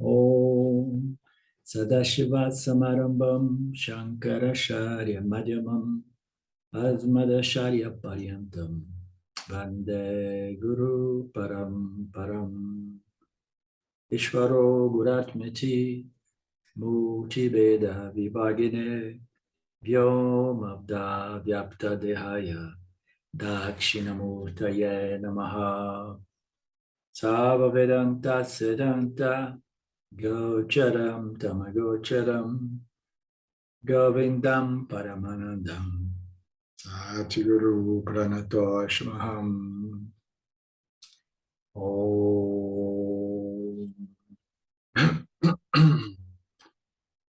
Om Sadashivat Samarambam Shankaracharya Madhyamam Asmadacharya Paryantam Vande Guru Param Param Ishvaro Guratmati Murti Veda Vibhagine Vyomabda Vyapta Dehaya Dakshinamurtaye Namaha Sava Vedanta Siddhanta Gocharam Tamagocharam Govindam Paramanandam Satiguru Pranatoshmaham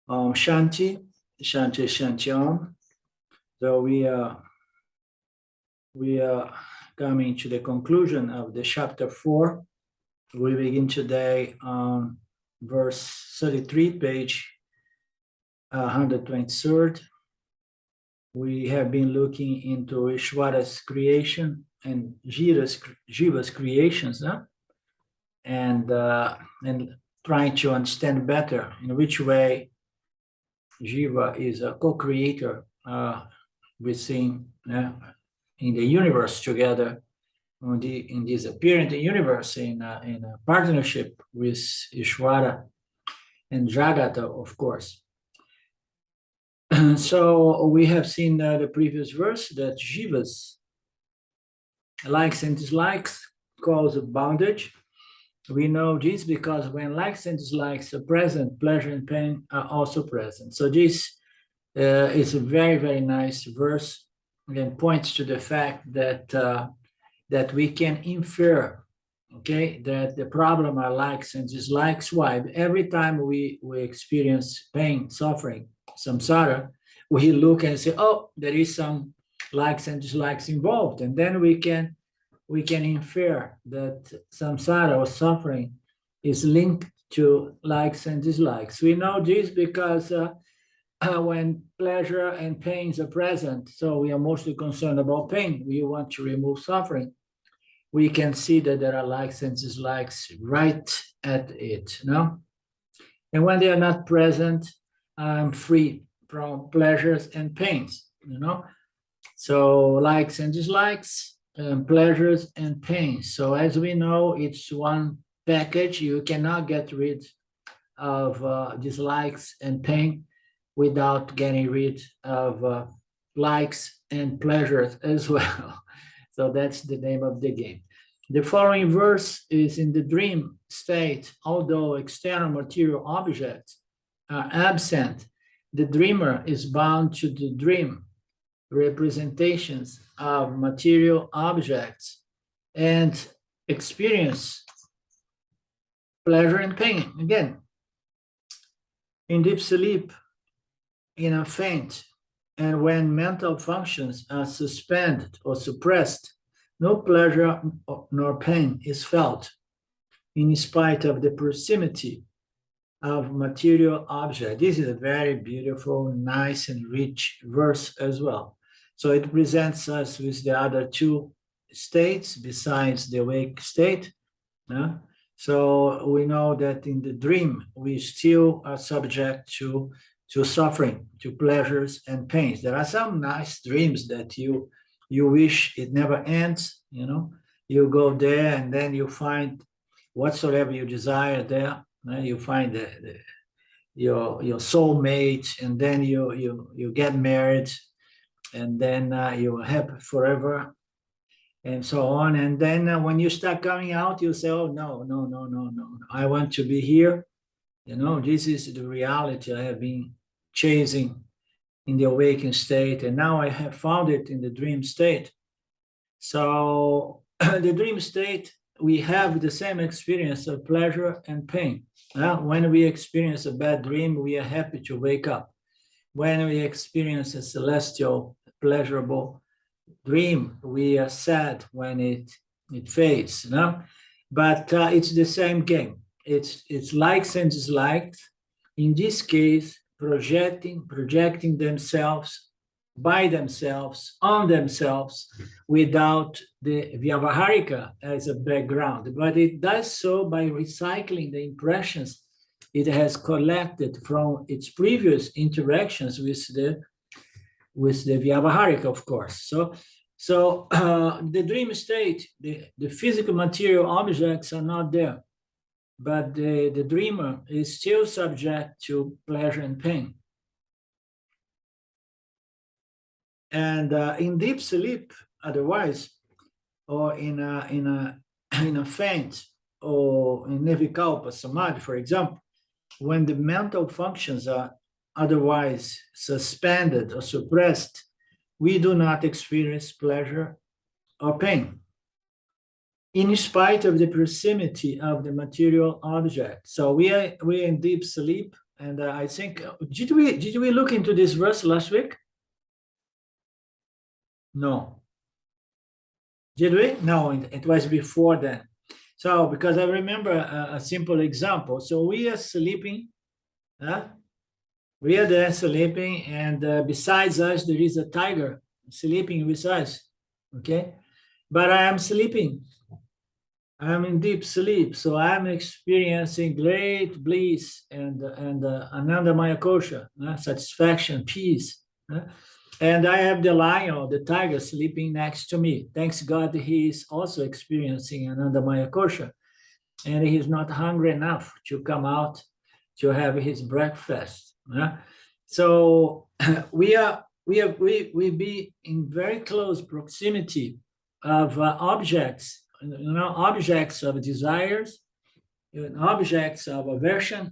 Om Shanti, Shanti, Shanti Om. So we are coming to the conclusion of the chapter 4. We begin today on verse 33, page 123rd. We have been looking into Isvara's creation and Jiva's creations, and trying to understand better in which way Jiva is a co-creator within in the universe together, in this apparent universe, in a partnership with Isvara and Jagata, of course. So we have seen the previous verse that Jivas likes and dislikes cause bondage. We know this because when likes and dislikes are present, pleasure and pain are also present. So this is a very, very nice verse and points to the fact that that we can infer, okay, that the problem are likes and dislikes. Why? Every time we experience pain, suffering, samsara, we look and say, oh, there is some likes and dislikes involved, and then we can infer that samsara or suffering is linked to likes and dislikes. We know this because when pleasure and pains are present, so we are mostly concerned about pain, we want to remove suffering, we can see that there are likes and dislikes right at it, no? And when they are not present, I'm free from pleasures and pains, So likes and dislikes, pleasures and pains. So as we know, it's one package. You cannot get rid of dislikes and pain without getting rid of likes and pleasures as well. So that's the name of the game. The following verse is in the dream state. Although external material objects are absent, the dreamer is bound to the dream representations of material objects and experience pleasure and pain. Again, in deep sleep, in a faint, and when mental functions are suspended or suppressed, no pleasure nor pain is felt, in spite of the proximity of material object. This is a very beautiful, nice, and rich verse as well. So it presents us with the other two states besides the awake state. So we know that in the dream, we still are subject to suffering, to pleasures and pains. There are some nice dreams that you wish it never ends, You go there and then you find whatsoever you desire there. You find your soulmate, and then you get married, and then you're happy forever, and so on. And then when you start coming out, you say, oh, no, I want to be here. This is the reality I have been chasing in the awakened state, and now I have found it in the dream state. So the dream state, we have the same experience of pleasure and pain. When we experience a bad dream, we are happy to wake up. When we experience a celestial, pleasurable dream, we are sad when it fades. But it's the same game. It's likes and dislikes. In this case, projecting themselves by themselves, on themselves, without the Vyavaharika as a background. But it does so by recycling the impressions it has collected from its previous interactions with the Vyavaharika, of course. So the dream state, the physical material objects are not there, but the dreamer is still subject to pleasure and pain. And in deep sleep, otherwise, or in a faint, or in Nirvikalpa Samadhi, for example, when the mental functions are otherwise suspended or suppressed, we do not experience pleasure or pain, in spite of the proximity of the material object. So we are in deep sleep, and I think did we look into this verse last week? No. Did we? No, it was before then. So because I remember a simple example. So we are sleeping. We are there sleeping, and besides us, there is a tiger sleeping with us, okay? But I am sleeping. I'm in deep sleep, so I'm experiencing great bliss and anandamaya kosha, satisfaction, peace. And I have the lion or the tiger sleeping next to me. Thanks God he is also experiencing anandamaya kosha, and he's not hungry enough to come out to have his breakfast. So we be in very close proximity of objects, objects of desires, objects of aversion,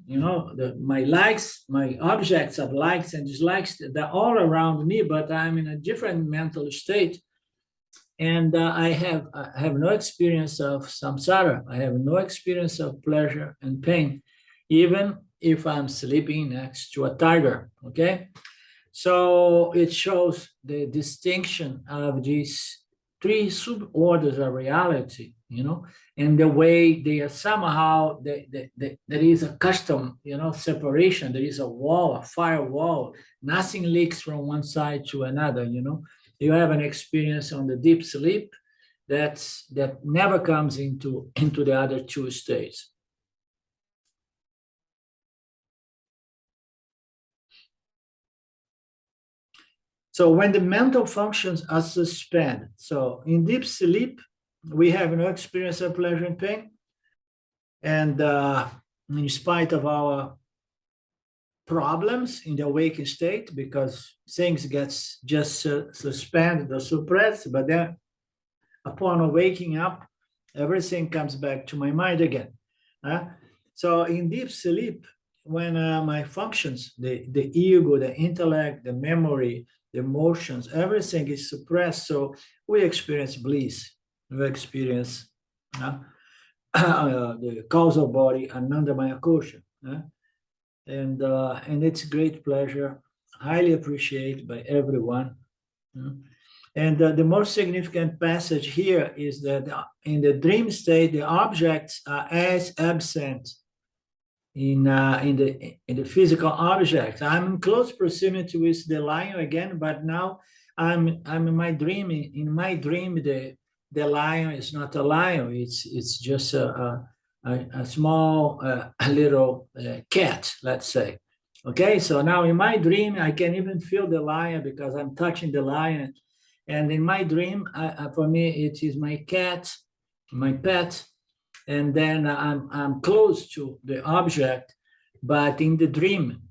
my likes, my objects of likes and dislikes, they're all around me, but I'm in a different mental state. And I have no experience of samsara. I have no experience of pleasure and pain, even if I'm sleeping next to a tiger, okay? So it shows the distinction of these three suborders of reality, and the way they are somehow, there is a custom, separation. There is a wall, a firewall. Nothing leaks from one side to another, You have an experience on the deep sleep that never comes into the other two states. So when the mental functions are suspended, so in deep sleep, we have no experience of pleasure and pain. And in spite of our problems in the awakened state, because things get just suspended or suppressed, but then upon waking up, everything comes back to my mind again. So in deep sleep, when my functions, the ego, the intellect, the memory, the emotions, everything is suppressed, so we experience bliss. We experience the causal body, anandamaya kosha. And it's great pleasure, highly appreciated by everyone. And the most significant passage here is that in the dream state, the objects are as absent in the physical object. I'm in close proximity with the lion again, but now I'm in my dream. In my dream, the lion is not a lion. It's just a small little cat, let's say. Okay, so now in my dream, I can even feel the lion because I'm touching the lion. And in my dream, for me, it is my cat, my pet, and then I'm close to the object, but in the dream,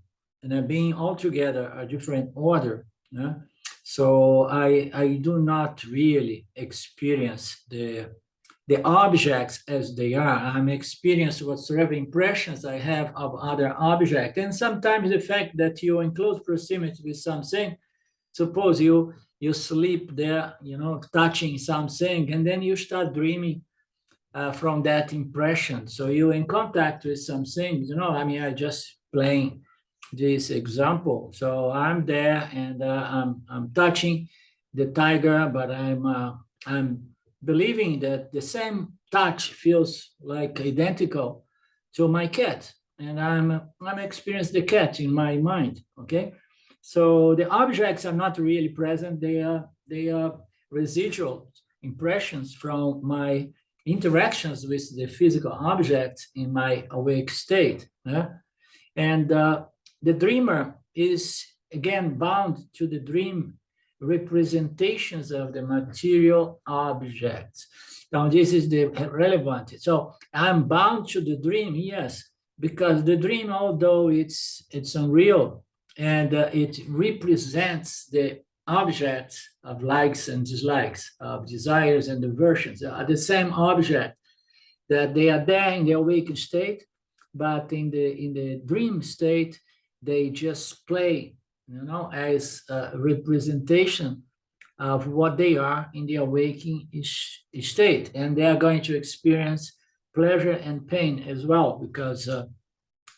and being altogether a different order. So I do not really experience the objects as they are. I'm experiencing whatsoever impressions I have of other objects. And sometimes the fact that you're in close proximity with something, suppose you sleep there, touching something, and then you start dreaming from that impression. So you're in contact with something, I just playing this example. So I'm there and I'm touching the tiger, but I'm believing that the same touch feels like identical to my cat, and I'm experiencing the cat in my mind. Okay, so the objects are not really present; they are residual impressions from my interactions with the physical objects in my awake state. And the dreamer is again bound to the dream representations of the material objects. Now, this is the relevant. So I'm bound to the dream, yes, because the dream, although it's unreal and it represents the objects of likes and dislikes, of desires and aversions, are the same object, that they are there in the awakened state, but in the dream state, they just play, as a representation of what they are in the awakening state, and they are going to experience pleasure and pain as well, because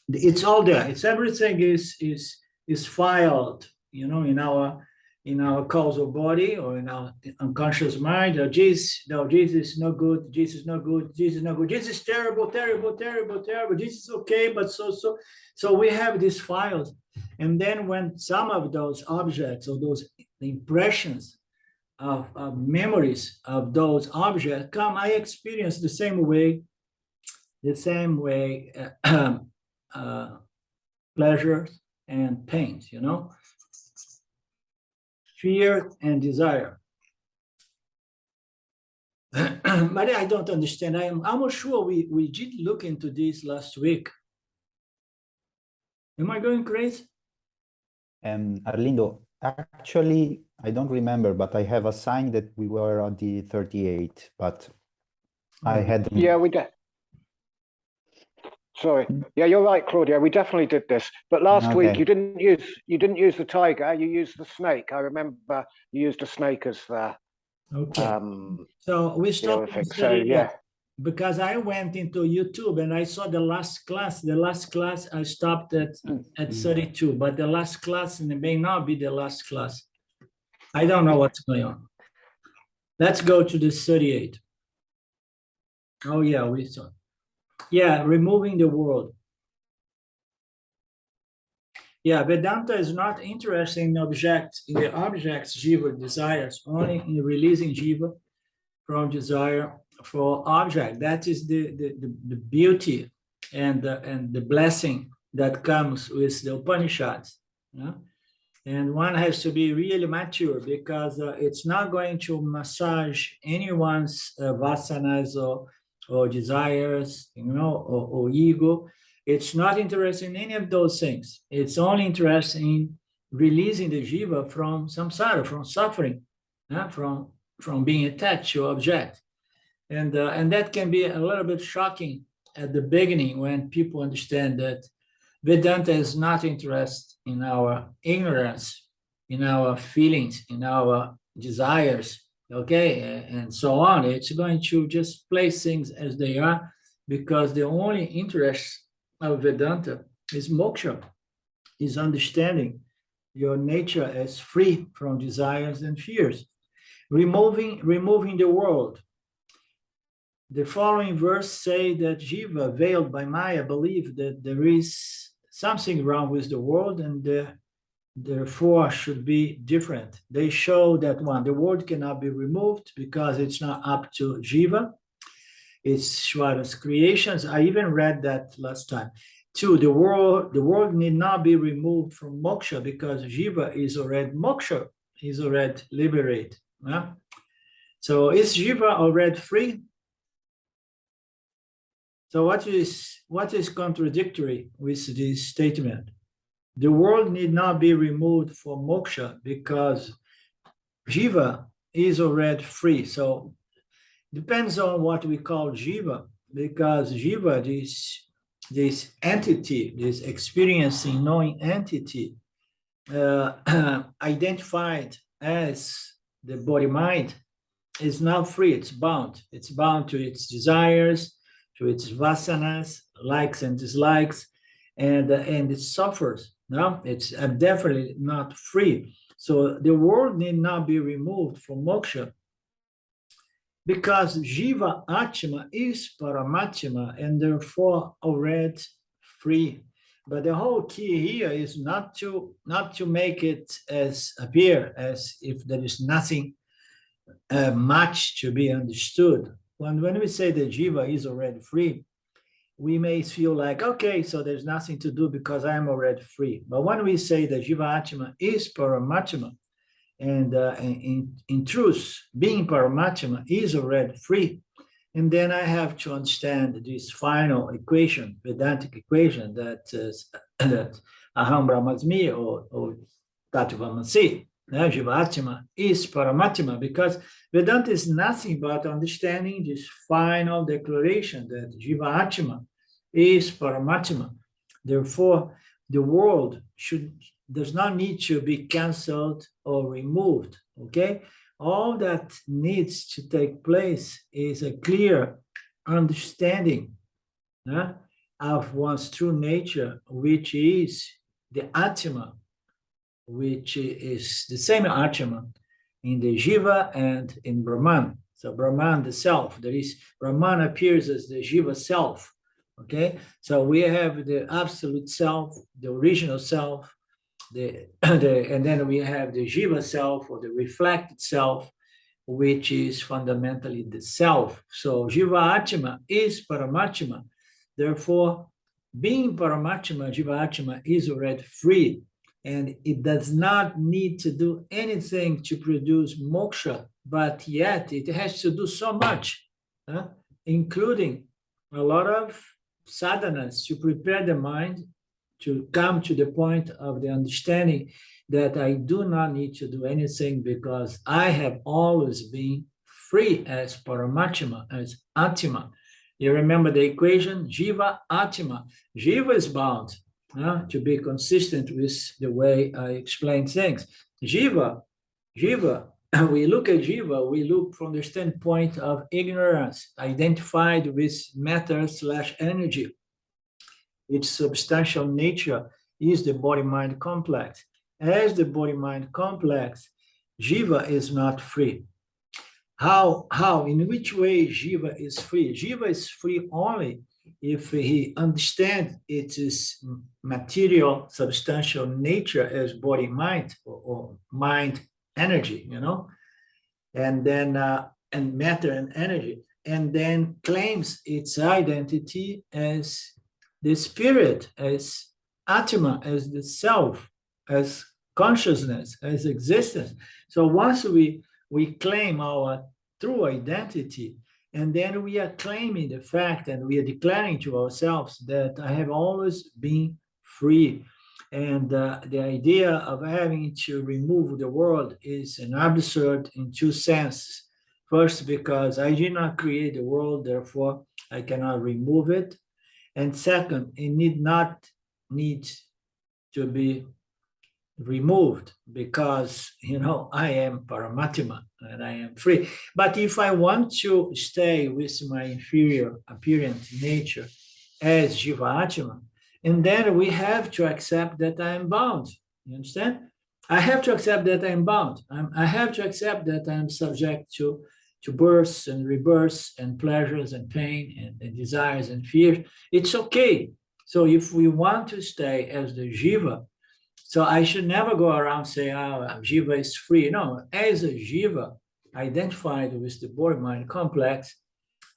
it's all there. It's everything is filed, in our causal body or in our unconscious mind. Jesus is no good. Jesus is no good. Jesus is no good. Jesus is terrible, terrible, terrible, terrible. Jesus is okay, but so we have these files, and then when some of those objects or those impressions of memories of those objects come, I experience the same way pleasures and pains, fear and desire. But I don't understand. I'm almost sure we did look into this last week. Am I going crazy? Arlindo, actually, I don't remember, but I have a sign that we were on the 38, but I had... Yeah, we did. Sorry. Yeah, you're right, Claudia. We definitely did this. But last week you didn't use the tiger. You used the snake. I remember you used the snake as the. Okay. So we stopped. So yeah. Because I went into YouTube and I saw the last class. The last class I stopped at 32, but the last class, and it may not be the last class. I don't know what's going on. Let's go to the 38. Oh yeah, we saw. Yeah, removing the world. Yeah, Vedanta is not interested in the objects Jiva desires, only in releasing Jiva from desire for object. That is the beauty and the blessing that comes with the Upanishads. And one has to be really mature, because it's not going to massage anyone's vasanas or desires, or ego. It's not interested in any of those things. It's only interested in releasing the jiva from samsara, from suffering, from being attached to object. And that can be a little bit shocking at the beginning when people understand that Vedanta is not interested in our ignorance, in our feelings, in our desires, okay, and so on. It's going to just place things as they are, because the only interest of Vedanta is moksha, is understanding your nature as free from desires and fears, removing the world. The following verse say that Jiva, veiled by Maya, believe that there is something wrong with the world, and therefore should be different. They show that the world cannot be removed because it's not up to Jiva. It's Ishvara's creations. I even read that last time. 2, the world need not be removed from moksha because Jiva is already moksha, is already liberated. So is Jiva already free? So what is contradictory with this statement? The world need not be removed from moksha because Jiva is already free. So depends on what we call Jiva, because Jiva, this entity, this experiencing, knowing entity, identified as the body-mind, is not free. It's bound. It's bound to its desires, to its vasanas, likes and dislikes, and it suffers. No, it's definitely not free. So the world need not be removed from moksha, because Jiva Atma is Paramatma and therefore already free. But the whole key here is not to make it as appear as if there is nothing much to be understood. When we say that Jiva is already free, we may feel like, okay, so there's nothing to do because I am already free. But when we say that Jiva Atma is Paramatma, and in truth, being Paramatma is already free, and then I have to understand this final equation, Vedantic equation, that that Aham Brahmasmi or Tattvamasi, Jiva Atma is Paramatma, because Vedanta is nothing but understanding this final declaration that Jiva Atma is Paramatma. Therefore, the world does not need to be canceled or removed, okay? All that needs to take place is a clear understanding of one's true nature, which is the Atma, which is the same Atma in the Jiva and in Brahman. So Brahman, the self, that is, Brahman appears as the Jiva self, okay? So we have the absolute self, the original self, and then we have the Jiva self, or the reflected self, which is fundamentally the self. So Jiva Atma is Paramatma. Therefore, being Paramatma, Jiva Atma is already free, and it does not need to do anything to produce moksha, but yet it has to do so much, including a lot of sadhanas to prepare the mind to come to the point of the understanding that I do not need to do anything because I have always been free as Paramatma, as Atma. You remember the equation, Jiva Atma. Jiva is bound to be consistent with the way I explain things. Jiva, we look at Jiva, we look from the standpoint of ignorance, identified with matter/energy. Its substantial nature is the body-mind complex. As the body-mind complex, Jiva is not free. How? In which way Jiva is free? Jiva is free only if he understands its material, substantial nature as body-mind or mind energy, and then and matter and energy, and then claims its identity as the spirit, as Atma, as the self, as consciousness, as existence. So once we claim our true identity, and then we are claiming the fact and we are declaring to ourselves that I have always been free. And the idea of having to remove the world is an absurd in two senses. First, because I did not create the world, therefore I cannot remove it. And second, it need to be removed because, I am Paramatma and I am free. But if I want to stay with my inferior appearance nature as Jiva Atma, and then we have to accept that I am bound. You understand? I have to accept that I am bound. I have to accept that I am subject to births and rebirths and pleasures and pain and desires and fears. It's okay. So if we want to stay as the Jiva, so I should never go around saying, Jiva is free. No, as a Jiva, identified with the body-mind complex,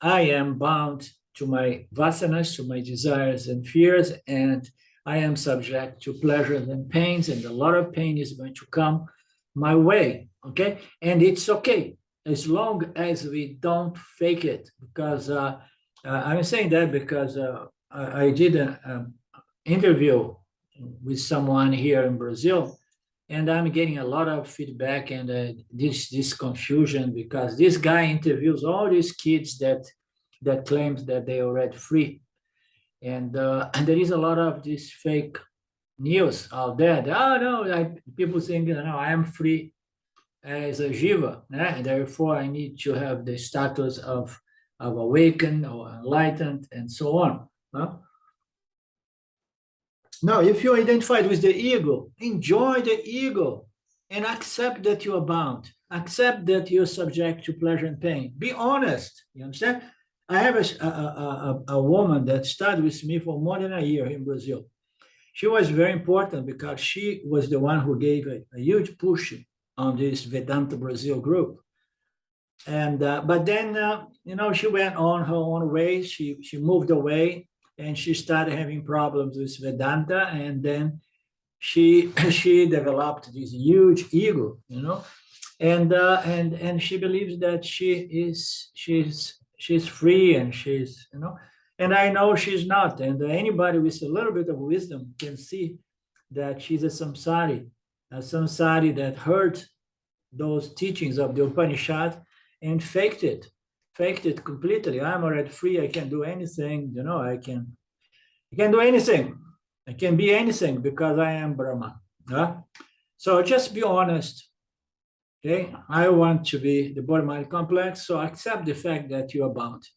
I am bound to my vasanas, to my desires and fears, and I am subject to pleasures and pains, and a lot of pain is going to come my way, okay? And it's okay, as long as we don't fake it, because I'm saying that because I did an interview with someone here in Brazil, and I'm getting a lot of feedback and this confusion because this guy interviews all these kids that claims that they are already free, and there is a lot of this fake news out there. People think I am free as a Jiva, and therefore I need to have the status of awakened or enlightened and so on. Now, if you're identified with the ego, enjoy the ego and accept that you are bound. Accept that you're subject to pleasure and pain. Be honest. You understand? I have a woman that studied with me for more than a year in Brazil. She was very important because she was the one who gave a huge push on this Vedanta Brazil group. And but then, she went on her own way. She moved away. and she started having problems with Vedanta, and then she she developed this huge ego, and she believes that she's free, and she's, and I know she's not. And anybody with a little bit of wisdom can see that she's a samsari that heard those teachings of the Upanishad and faked it completely. I'm already free. I can do anything. I can do anything. I can be anything because I am Brahma. So just be honest. Okay, I want to be the body-mind complex. So accept the fact that you are bound,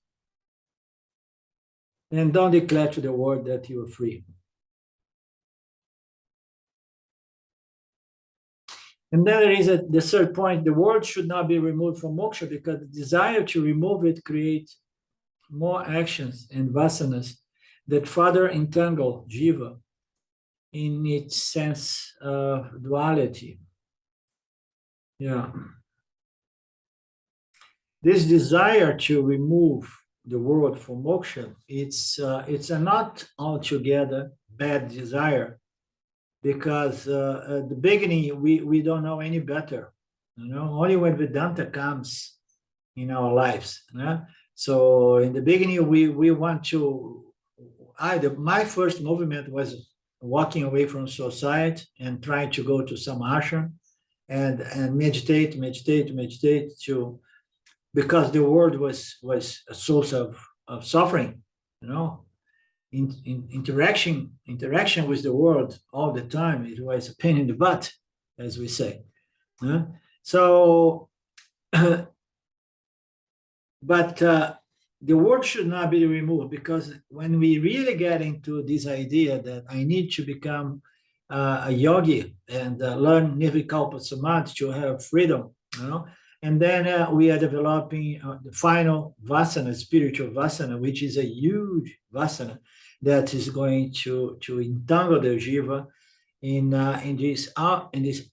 and don't declare to the world that you are free. And then there is the third point: the world should not be removed from moksha, because the desire to remove it creates more actions and vasanas that further entangle jiva in its sense of duality. Yeah. This desire to remove the world from moksha, it's a not altogether bad desire, because at the beginning we don't know any better. Only when Vedanta comes in our lives. So in the beginning we want to. My first movement was walking away from society and trying to go to some ashram and meditate to, because the world was a source of suffering. Interaction with the world all the time, it was a pain in the butt, as we say. So but the word should not be removed, because when we really get into this idea that I need to become a yogi and learn Nirvikalpa Samadhi to have freedom, and then we are developing the final vasana, spiritual vasana, which is a huge vasana that is going to entangle the jiva in this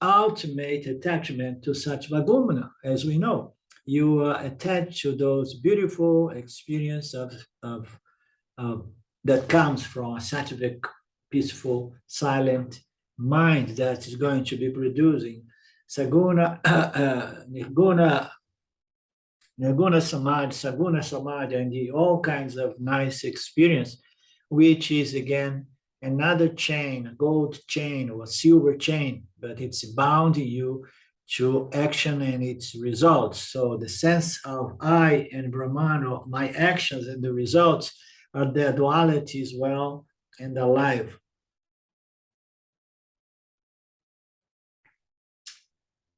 ultimate attachment to Sattva Gumana, as we know. You are attached to those beautiful experience of that comes from a sattvic, peaceful, silent mind that is going to be producing saguna, nirguna samadhi, saguna samadhi, and all kinds of nice experience, which is again another chain, a gold chain or a silver chain, but it's bounding you to action and its results. So the sense of I and Brahman, or my actions and the results, are the duality as well and alive.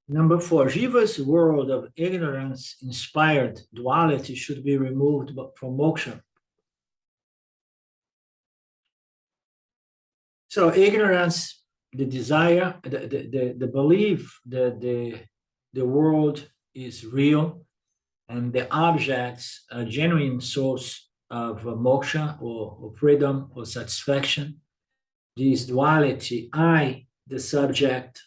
Number 4, Jiva's world of ignorance-inspired duality should be removed from moksha. So ignorance, the desire, the belief that the world is real and the objects a genuine source of moksha or freedom or satisfaction. This duality, I, the subject,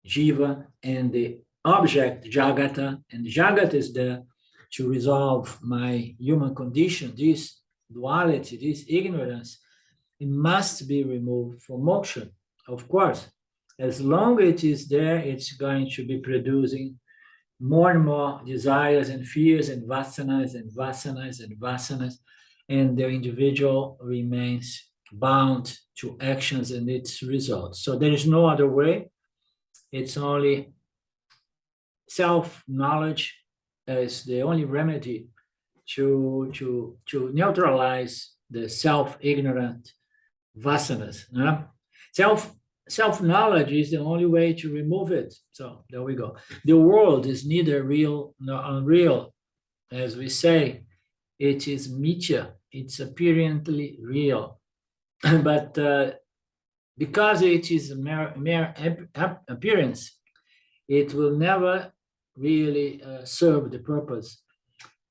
Jiva, and the object, Jagata, and Jagata is there to resolve my human condition. This duality, this ignorance, it must be removed from moksha. Of course, as long as it is there, it's going to be producing more and more desires and fears and vasanas and vasanas and vasanas, and the individual remains bound to actions and its results. So there is no other way. It's only self-knowledge as the only remedy to neutralize the self-ignorant vasanas. Self-knowledge is the only way to remove it. So there we go. The world is neither real nor unreal. As we say, it is mithya. It's apparently real. But because it is a mere appearance, it will never really serve the purpose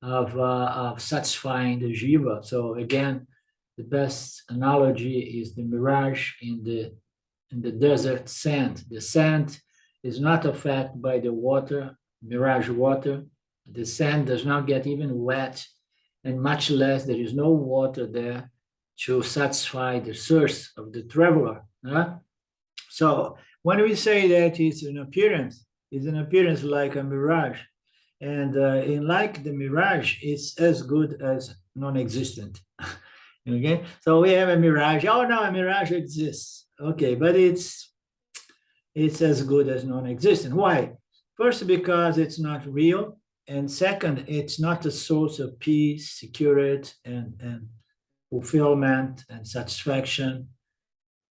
of satisfying the jiva. So again, the best analogy is the mirage in the desert sand. The sand is not affected by the water, mirage water. The sand does not get even wet, and much less there is no water there to satisfy the thirst of the traveler. So when we say that it's an appearance like a mirage. And in like the mirage, it's as good as non-existent. Okay, so we have a mirage. Oh no, a mirage exists. Okay, but it's as good as non-existent. Why? First, because it's not real, and second, it's not a source of peace, security, and fulfillment and satisfaction.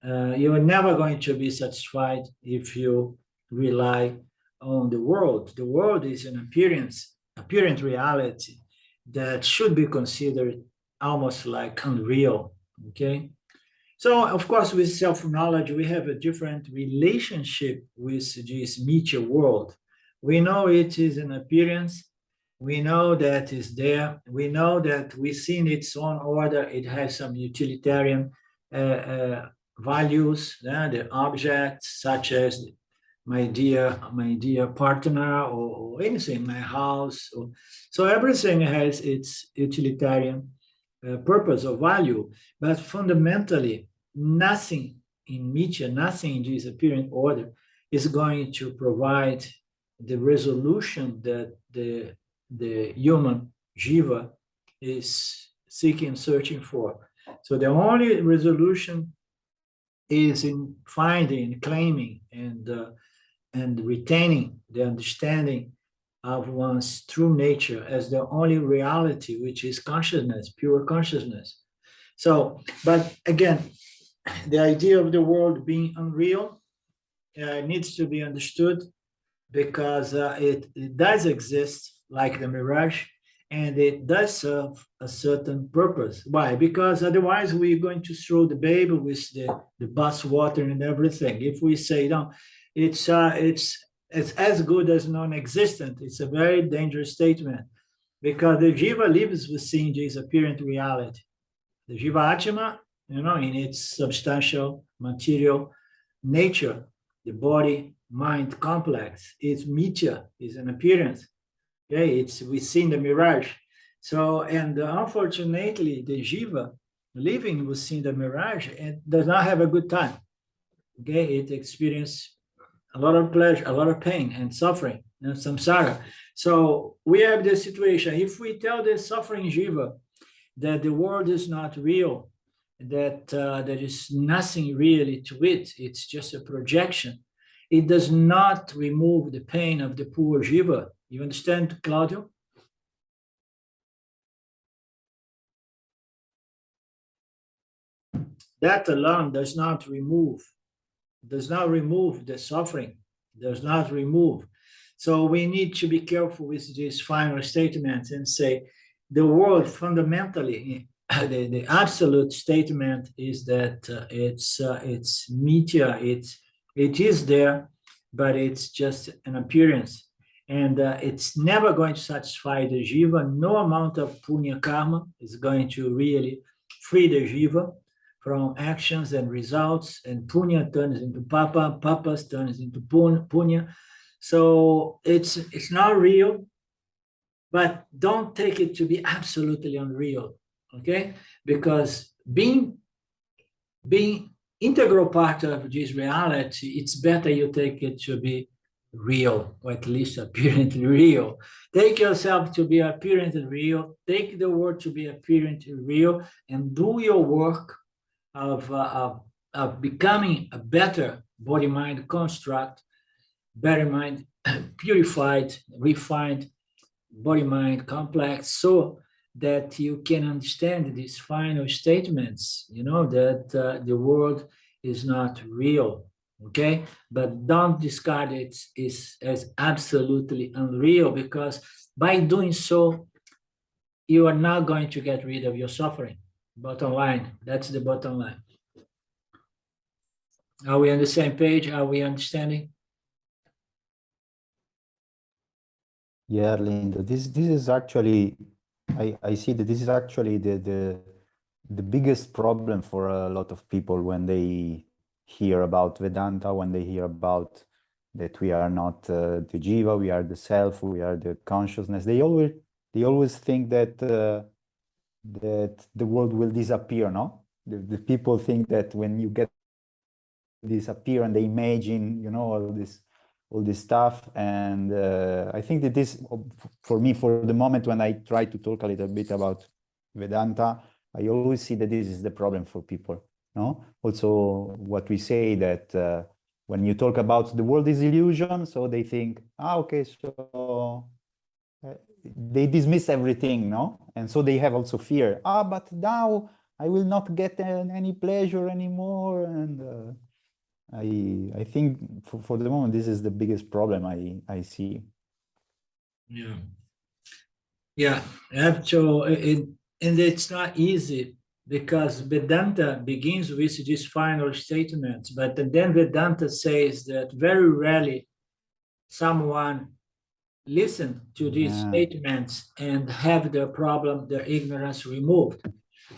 You are never going to be satisfied if you rely on the world. The world is an apparent reality that should be considered almost like unreal, okay? So, of course, with self-knowledge, we have a different relationship with this meteor world. We know it is an appearance. We know that it's there. We know that within its own order, it has some utilitarian values, the objects such as my dear partner or anything, my house. So everything has its utilitarian purpose or value, but fundamentally, nothing in meteor, nothing in this apparent order is going to provide the resolution that the human Jiva is seeking, searching for. So the only resolution is in finding, claiming, and retaining the understanding of one's true nature as the only reality, which is consciousness, pure consciousness. So, but again, the idea of the world being unreal needs to be understood because it does exist like the mirage, and it does serve a certain purpose. Why? Because otherwise we're going to throw the baby with the bath water and everything. If we say, no, it's as good as non-existent, it's a very dangerous statement because the Jiva lives within this apparent reality. The Jiva Atma, in its substantial material nature, the body, mind complex, it's mithya, is an appearance. Okay, it's within the mirage. So, and unfortunately, the Jiva living within the mirage and does not have a good time. Okay, it experiences a lot of pleasure, a lot of pain and suffering and samsara. So we have this situation. If we tell the suffering Jiva that the world is not real, that there is nothing really to it, it's just a projection, it does not remove the pain of the poor Jiva. You understand, Claudio? That alone does not remove the suffering, does not remove. So we need to be careful with these final statements and say the world fundamentally, the absolute statement is that it's mithya, it is there, but it's just an appearance. And it's never going to satisfy the Jiva. No amount of punya karma is going to really free the Jiva from actions and results. And punya turns into papa, papas turns into punya. So it's not real, but don't take it to be absolutely unreal, okay? Because being integral part of this reality, it's better you take it to be real, or at least apparently real. Take yourself to be apparently real, take the world to be apparently real, and do your work of becoming a better body-mind construct, better mind, purified, refined body-mind complex, so that you can understand these final statements, that the world is not real. Okay, but don't discard it as absolutely unreal, because by doing so, you are not going to get rid of your suffering. Bottom line, that's the bottom line. Are we on the same page? Are we understanding? Yeah, Linda, this is actually, I see that this is actually the biggest problem for a lot of people when they hear about Vedanta, when they hear about that we are not the Jiva, we are the self, we are the consciousness. They always think that that the world will disappear, no? the people think that when you get disappear and they imagine, you know, all this stuff. And I think that this, for me, for the moment when I try to talk a little bit about Vedanta, I always see that this is the problem for people. No, also what we say that when you talk about the world is illusion, so they think, okay, so they dismiss everything, no, and so they have also fear. But now I will not get any pleasure anymore, and I think for the moment this is the biggest problem I see. Yeah, actually, and it's not easy because Vedanta begins with these final statements, but then Vedanta says that very rarely someone listen to these statements and have their problem, their ignorance removed.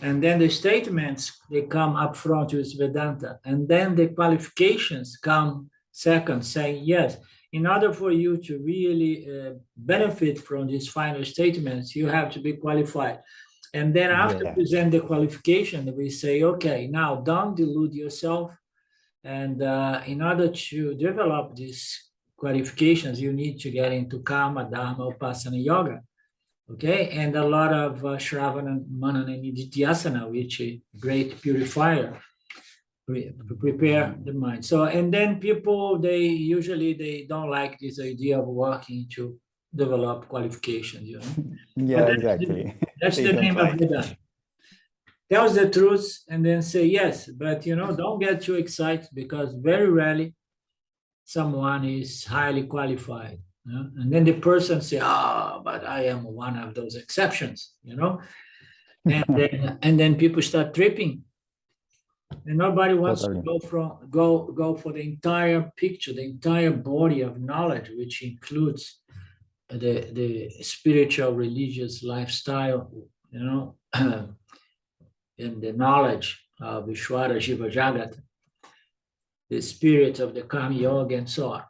And then the statements, they come up front with Vedanta. And then the qualifications come second, saying, yes, in order for you to really benefit from these final statements, you have to be qualified. And then after present the qualification, we say, okay, now don't delude yourself. And in order to develop these qualifications, you need to get into Karma, Dharma, Upasana, Yoga. Okay, and a lot of Shravana, Manana, and Nidhyasana, which is great purifier, prepare the mind. So, and then people, they usually don't like this idea of working to develop qualifications, you know. Yeah, exactly. That's the name of Vedanta. Tells the truth and then say yes, but you know, don't get too excited because very rarely someone is highly qualified. And then the person say, but I am one of those exceptions, you know. And then people start tripping, and nobody wants to go for the entire picture, the entire body of knowledge, which includes the spiritual, religious lifestyle, you know, and the knowledge of Isvara, Jiva, Jagat, the spirit of the Karma Yoga, and so on.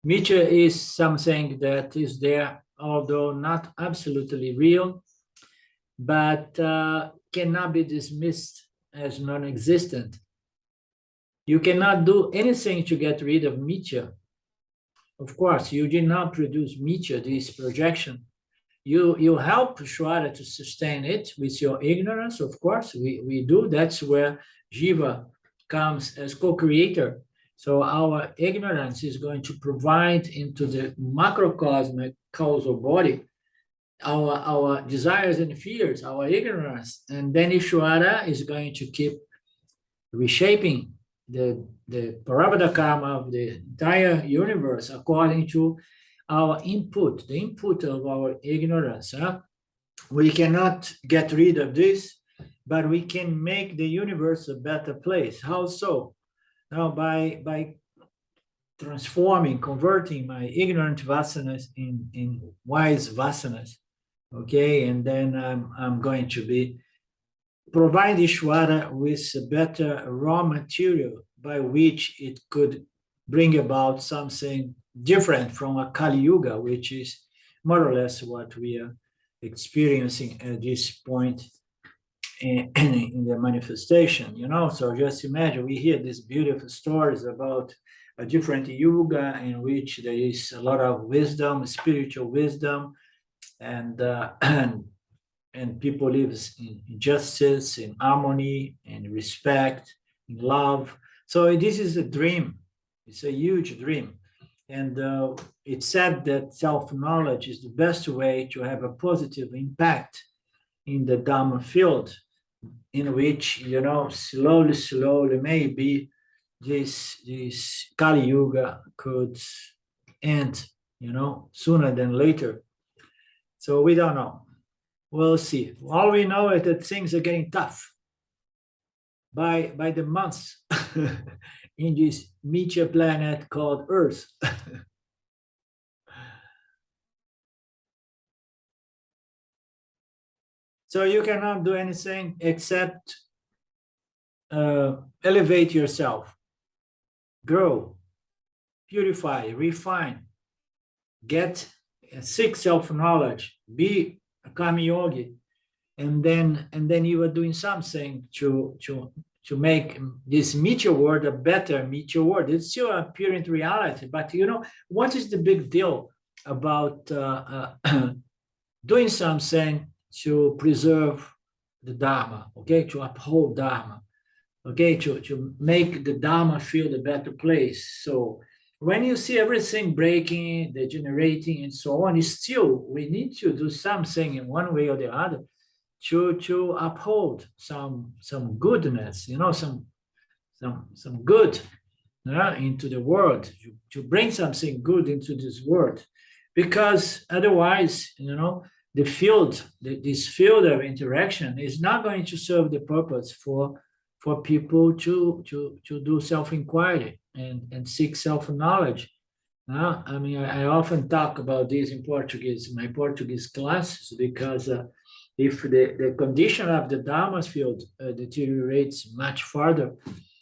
Mithya is something that is there, although not absolutely real, but cannot be dismissed as non-existent. You cannot do anything to get rid of Mithya. Of course, you did not produce Mithya, this projection. You help Ishvara to sustain it with your ignorance, of course, we do. That's where Jiva comes as co-creator. So our ignorance is going to provide into the macrocosmic causal body our desires and fears, our ignorance, and then Ishvara is going to keep reshaping the Parabhada karma of the entire universe according to our input, the input of our ignorance. We cannot get rid of this, but we can make the universe a better place. How so? Now, by transforming, converting my ignorant vasanas in wise vasanas, okay? And then I'm going to be provide Ishvara with a better raw material by which it could bring about something different from a Kali Yuga, which is more or less what we are experiencing at this point in the manifestation, you know. So just imagine, we hear these beautiful stories about a different yuga in which there is a lot of wisdom, spiritual wisdom, and people live in justice, in harmony, in respect, in love. So this is a dream. It's a huge dream. And it's said that self-knowledge is the best way to have a positive impact in the Dharma field, in which, you know, slowly, maybe this Kali Yuga could end, you know, sooner than later. So we don't know. We'll see. All we know is that things are getting tough by the months in this Mithya planet called Earth. So you cannot do anything except elevate yourself, grow, purify, refine, get seek self-knowledge, be a karma yogi, and then you are doing something to make this meteor world a better meteor world. It's still apparent reality, but what is the big deal about doing something to preserve the Dharma, okay, to uphold Dharma, okay, to make the Dharma feel the better place. So when you see everything breaking, degenerating, and so on, still we need to do something in one way or the other to uphold some goodness, some good into the world, to bring something good into this world, because otherwise, the field, this field of interaction is not going to serve the purpose for people to do self-inquiry and seek self-knowledge. I mean, I often talk about this in Portuguese, my Portuguese classes, because if the condition of the Dharma field deteriorates much further,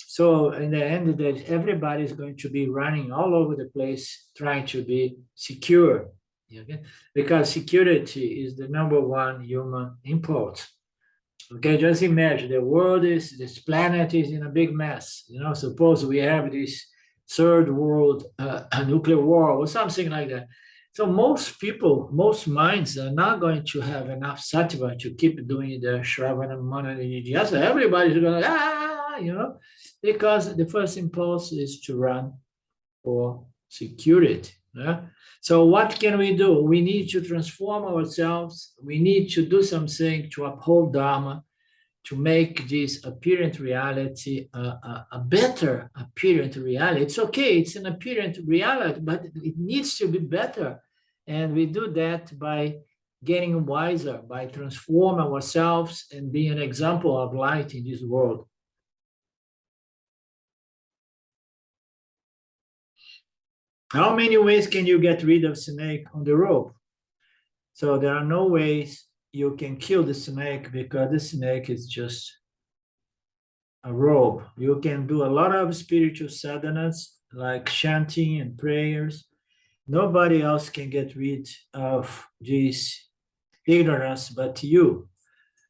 so in the end, that everybody is going to be running all over the place trying to be secure, okay? Because security is the #1 human impulse. Okay, just imagine this planet is in a big mess. Suppose we have this third world nuclear war or something like that. So most people, most minds are not going to have enough sattva to keep doing the Shravana, Manana, Nidhyasa. Everybody's going to, because the first impulse is to run for security. So what can we do? We need to transform ourselves. We need to do something to uphold Dharma, to make this apparent reality a better apparent reality. It's okay, it's an apparent reality, but it needs to be better. And we do that by getting wiser, by transforming ourselves and being an example of light in this world. How many ways can you get rid of snake on the rope? So there are no ways you can kill the snake, because the snake is just a rope. You can do a lot of spiritual sadhanas like chanting and prayers. Nobody else can get rid of this ignorance but you.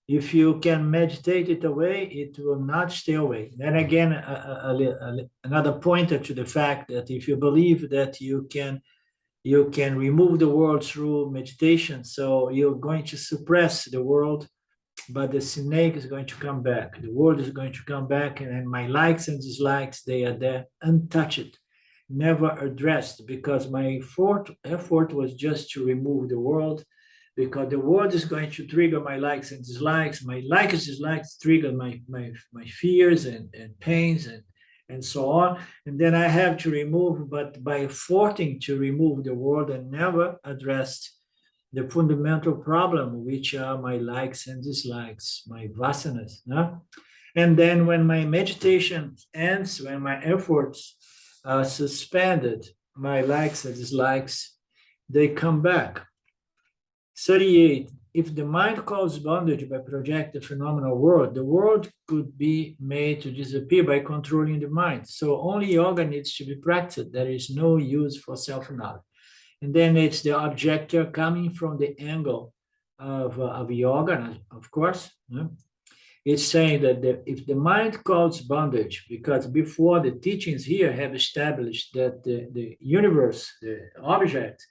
If you can meditate it away, it will not stay away. Then again, another pointer to the fact that if you believe that you can remove the world through meditation, so you're going to suppress the world, but the snake is going to come back. The world is going to come back, and my likes and dislikes, they are there untouched, never addressed, because my effort was just to remove the world, because the world is going to trigger my likes and dislikes. My likes and dislikes trigger my fears and pains and so on. And then I have to remove, but by efforting to remove the world, and never addressed the fundamental problem, which are my likes and dislikes, my vasanas. And then when my meditation ends, when my efforts are suspended, my likes and dislikes, they come back. 38. If the mind causes bondage by projecting the phenomenal world, the world could be made to disappear by controlling the mind. So only yoga needs to be practiced. There is no use for self-knowledge. And then it's the objector coming from the angle of yoga, of course. It's saying that if the mind causes bondage, because before the teachings here have established that the universe, the object,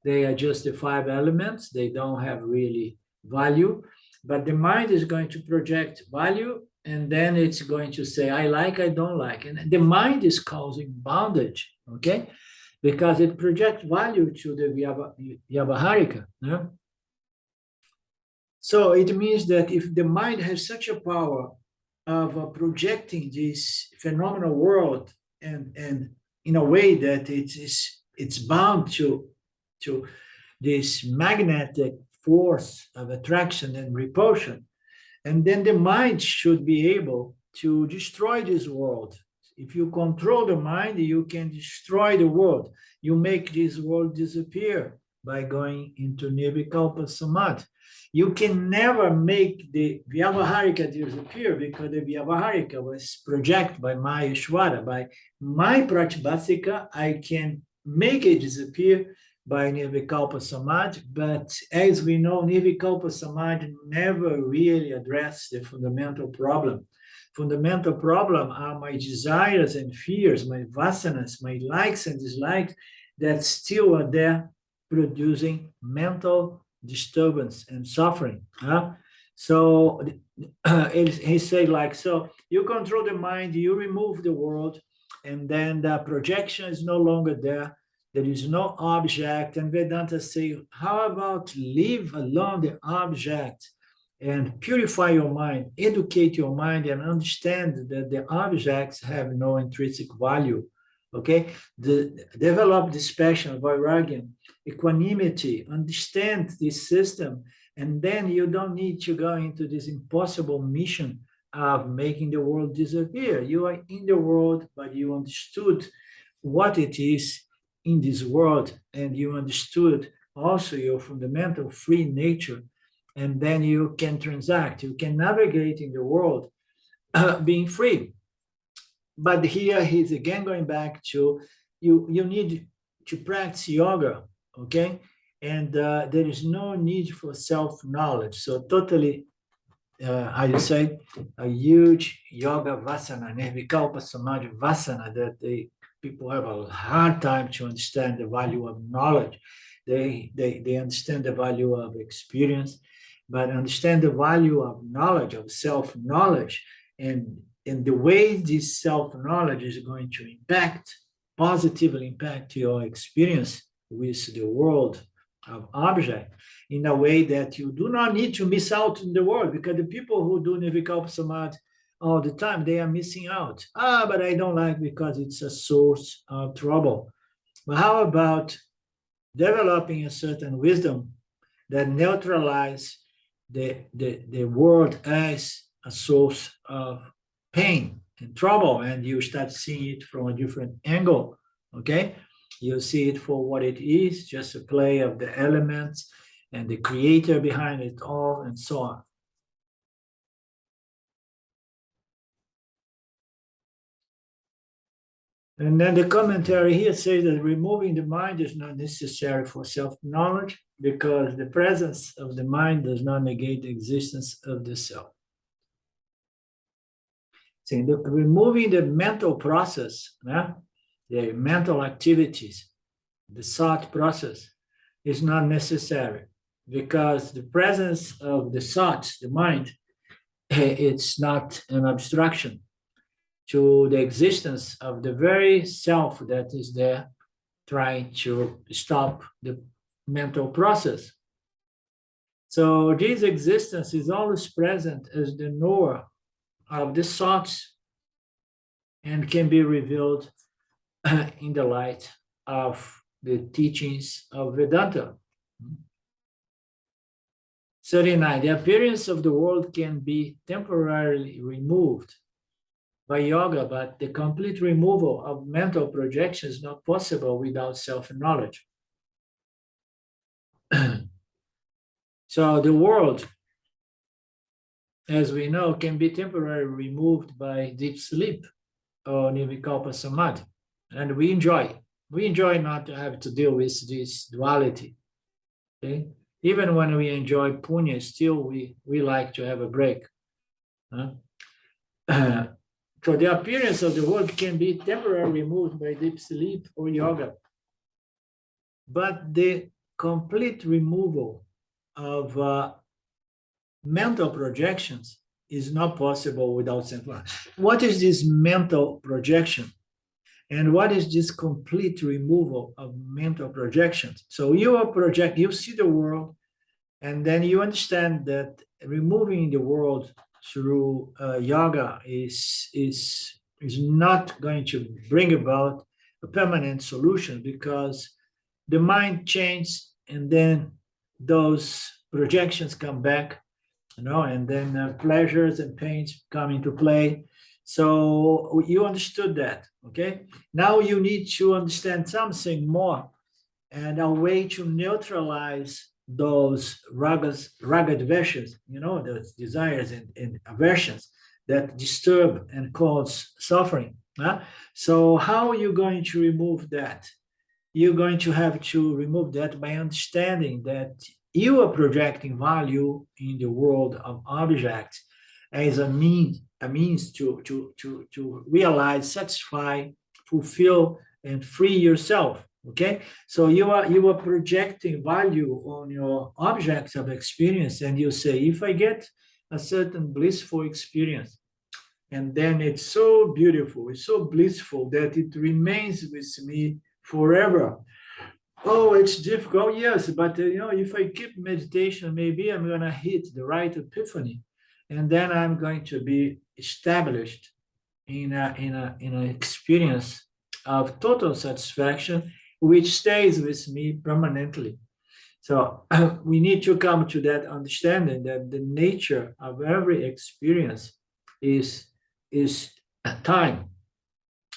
they are just the 5 elements. They don't have really value, but the mind is going to project value, and then it's going to say, I like, I don't like. And the mind is causing bondage, okay? Because it projects value to the Vyavaharika. So it means that if the mind has such a power of projecting this phenomenal world and in a way that it's bound to this magnetic force of attraction and repulsion, and then the mind should be able to destroy this world. If you control the mind, you can destroy the world. You make this world disappear by going into Nirvikalpa Samadhi. You can never make the Vyavaharika disappear, because the Vyavaharika was projected by my Isvara. By my Pratibhasika, I can make it disappear by Nirvikalpa Samadhi, but as we know, Nirvikalpa Samadhi never really addressed the fundamental problem. Fundamental problem are my desires and fears, my vasanas, my likes and dislikes that still are there producing mental disturbance and suffering. So he said like, so you control the mind, you remove the world, and then the projection is no longer there. There is no object. And Vedanta say, how about leave alone the object and purify your mind, educate your mind, and understand that the objects have no intrinsic value. Okay, develop this passion, vairagya, equanimity, understand this system, and then you don't need to go into this impossible mission of making the world disappear. You are in the world, but you understood what it is in this world, and you understood also your fundamental free nature, and then you can transact, you can navigate in the world being free. But here he's again going back to you need to practice yoga, okay? And there is no need for self-knowledge. So totally, how you say, a huge yoga vasana, Nirvikalpa Samadhi vasana, that people have a hard time to understand the value of knowledge. They understand the value of experience, but understand the value of knowledge, of self-knowledge, and the way this self-knowledge is going to positively impact your experience with the world of object in a way that you do not need to miss out in the world, because the people who do Nirvikalpa Samadhi all the time, they are missing out. But I don't like because it's a source of trouble. But how about developing a certain wisdom that neutralizes the world as a source of pain and trouble, and you start seeing it from a different angle, okay? You see it for what it is, just a play of the elements and the creator behind it all, and so on. And then the commentary here says that removing the mind is not necessary for self-knowledge, because the presence of the mind does not negate the existence of the self. Saying that removing the mental process, the mental activities, the thought process, is not necessary, because the presence of the thoughts, the mind, it's not an obstruction to the existence of the very self that is there trying to stop the mental process. So this existence is always present as the knower of the thoughts and can be revealed in the light of the teachings of Vedanta. 39. The appearance of the world can be temporarily removed by yoga, but the complete removal of mental projection is not possible without self-knowledge. So the world, as we know, can be temporarily removed by deep sleep or Nirvikalpa Samadhi. And we enjoy not to have to deal with this duality. Okay? Even when we enjoy punya, still we like to have a break. So the appearance of the world can be temporarily removed by deep sleep or yoga. But the complete removal of mental projections is not possible without self-knowledge. What is this mental projection? And what is this complete removal of mental projections? So you see the world, and then you understand that removing the world through yoga is not going to bring about a permanent solution, because the mind changes, and then those projections come back, and then pleasures and pains come into play. So you understood that, okay? Now you need to understand something more, and a way to neutralize those rugged visions, those desires and aversions that disturb and cause suffering. So how are you going to remove that? you're going to have to remove that by understanding that you are projecting value in the world of objects as a means to realize, satisfy, fulfill, and free yourself. Okay, so you are projecting value on your objects of experience, and you say, if I get a certain blissful experience, and then it's so beautiful, it's so blissful that it remains with me forever. Oh, it's difficult, yes, but if I keep meditation, maybe I'm gonna hit the right epiphany, and then I'm going to be established in an experience of total satisfaction, which stays with me permanently. So we need to come to that understanding that the nature of every experience is time.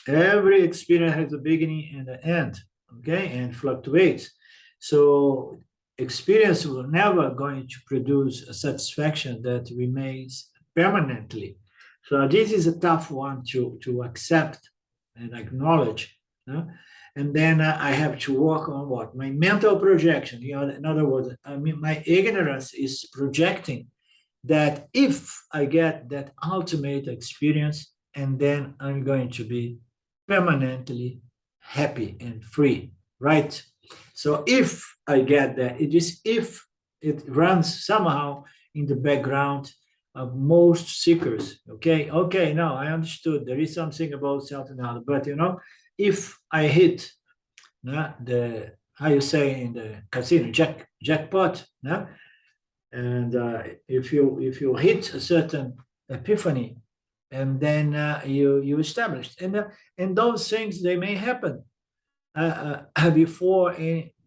Every experience has a beginning and an end, okay, and fluctuates. So experience will never going to produce a satisfaction that remains permanently. So this is a tough one to accept and acknowledge. And then I have to work on what? My mental projection. In other words, I mean, my ignorance is projecting that if I get that ultimate experience, and then I'm going to be permanently happy and free, right? So if I get that, it is if it runs somehow in the background of most seekers. Okay, now I understood there is something about self-knowledge, but if I hit the, how you say in the casino, jackpot, and if you hit a certain epiphany, and then you established, and those things, they may happen. Before,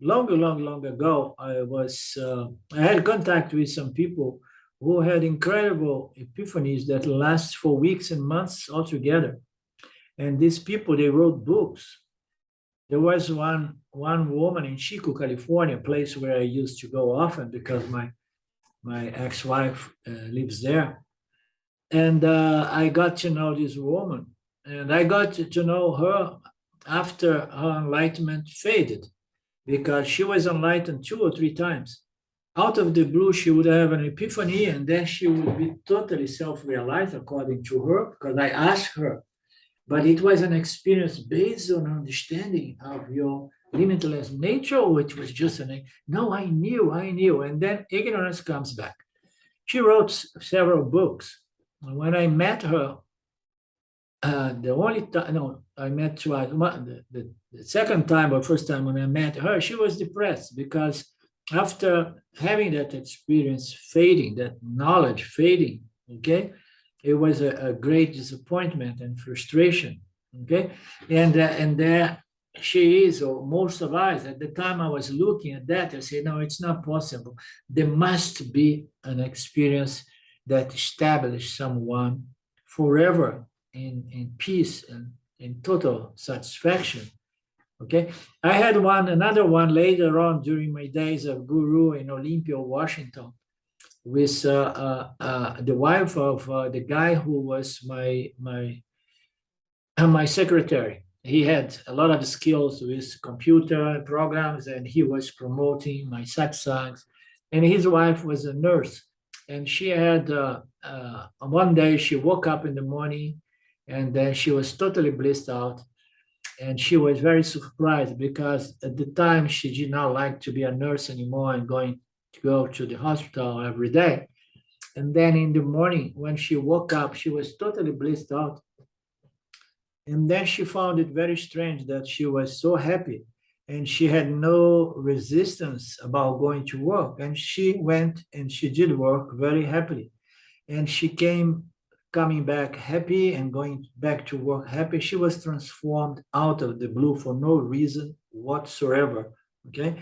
long ago, I had contact with some people who had incredible epiphanies that last for weeks and months altogether. And these people, they wrote books. There was one woman in Chico, California, a place where I used to go often because my ex-wife lives there. And I got to know this woman, and I got to know her after her enlightenment faded, because she was enlightened 2 or 3 times. Out of the blue, she would have an epiphany, and then she would be totally self-realized, according to her, because I asked her. But it was an experience based on understanding of your limitless nature, or it was just no, I knew. And then ignorance comes back. She wrote several books. When I met her, the only time, no, I met twice. The second time or first time when I met her, she was depressed because after having that experience fading, that knowledge fading, okay, it was a great disappointment and frustration, okay, and there she is, or most of us. At the time I was looking at that, I said, no, it's not possible. There must be an experience that established someone forever in peace and in total satisfaction. Okay, I had another one later on during my days of guru in Olympia, Washington, with the wife of the guy who was my secretary. He had a lot of skills with computer programs, and he was promoting my satsangs. And his wife was a nurse, and she had one day she woke up in the morning, and then she was totally blissed out. And she was very surprised because at the time she did not like to be a nurse anymore and going to go to the hospital every day. And then in the morning, when she woke up, she was totally blissed out. And then she found it very strange that she was so happy and she had no resistance about going to work. And she went and she did work very happily. And she coming back happy and going back to work happy. She was transformed out of the blue for no reason whatsoever, okay?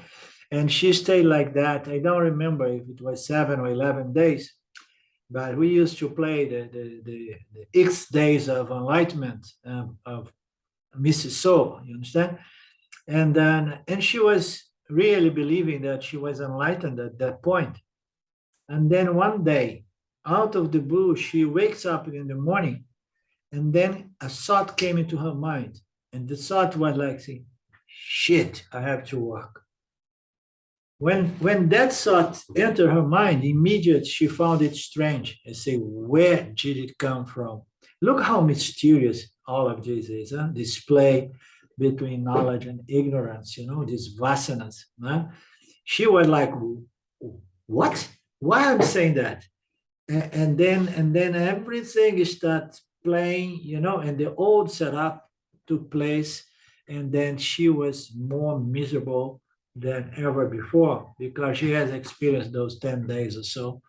And she stayed like that. I don't remember if it was 7 or 11 days, but we used to play the X days of enlightenment of Mrs. So, you understand? And she was really believing that she was enlightened at that point. And then one day, out of the blue, she wakes up in the morning, and then a thought came into her mind. And the thought was like, shit, I have to work. When that thought entered her mind, immediately she found it strange and say, where did it come from? Look how mysterious all of this is, huh? This play between knowledge and ignorance, these vasanas. Huh? She was like, what? Why I'm saying that? And then everything starts playing, and the old setup took place, and then she was more miserable than ever before because she has experienced those 10 days or so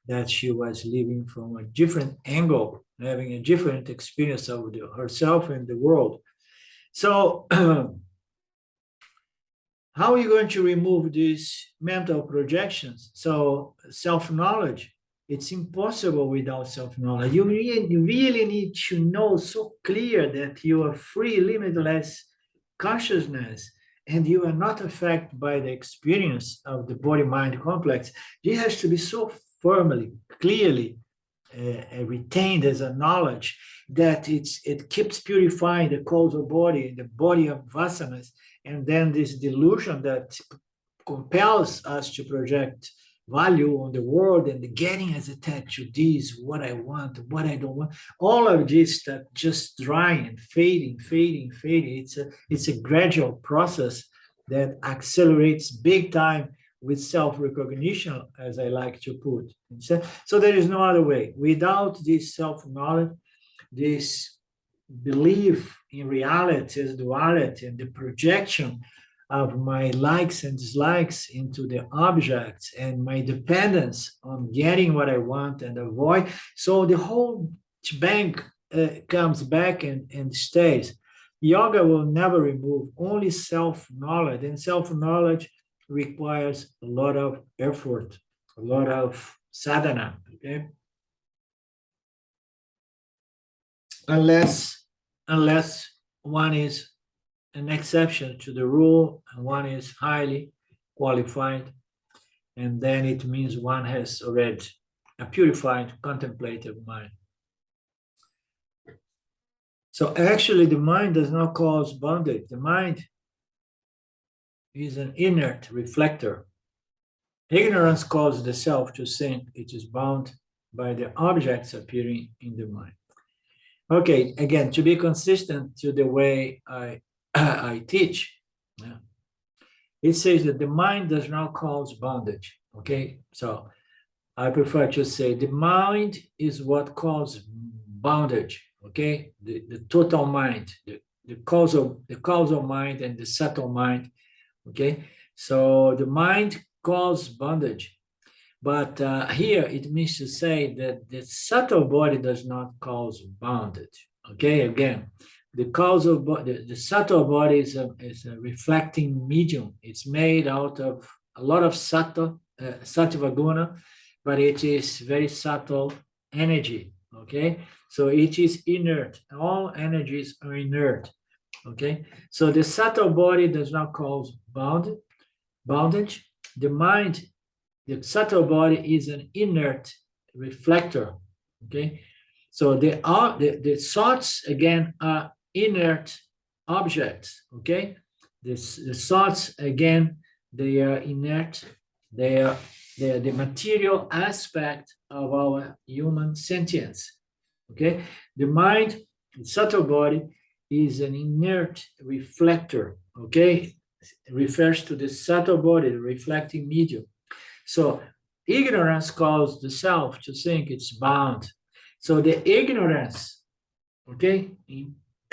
that she was living from a different angle, having a different experience of herself and the world. So how are you going to remove these mental projections? So self-knowledge, it's impossible without self-knowledge. You really need to know so clear that you are free, limitless consciousness, and you are not affected by the experience of the body-mind complex. It has to be so firmly, clearly retained as a knowledge that it keeps purifying the causal body, the body of vasanas, and then this delusion that compels us to project value on the world and the getting as attached to this, what I want, what I don't want, all of this stuff just drying and fading. It's a gradual process that accelerates big time with self-recognition, as I like to put. So there is no other way. Without this self-knowledge, this belief in reality as duality and the projection of my likes and dislikes into the objects and my dependence on getting what I want and avoid. So the whole bank comes back and stays. Yoga will never remove, only self-knowledge, and self-knowledge requires a lot of effort, a lot of sadhana, okay? Unless one is an exception to the rule and one is highly qualified, and then it means one has already a purified contemplative mind. So actually the mind does not cause bondage. The mind is an inert reflector. Ignorance causes the self to think it is bound by the objects appearing in the mind. Okay, again, to be consistent to the way I teach, it says that the mind does not cause bondage. Okay, so I prefer to say the mind is what causes bondage. Okay, the total mind, the causal mind and the subtle mind. Okay, so the mind causes bondage, but here it means to say that the subtle body does not cause bondage. Okay, again, the causal body, the subtle body is a reflecting medium. It's made out of a lot of sattva guna, but it is very subtle energy. Okay, so it is inert. All energies are inert. Okay, so the subtle body does not cause bondage. The mind, the subtle body is an inert reflector. Okay, so the thoughts again are inert objects. Okay, the thoughts again, they are inert. They are the material aspect of our human sentience. Okay, the mind, the subtle body, is an inert reflector. Okay, it refers to the subtle body, the reflecting medium. So ignorance causes the self to think it's bound. So the ignorance, okay,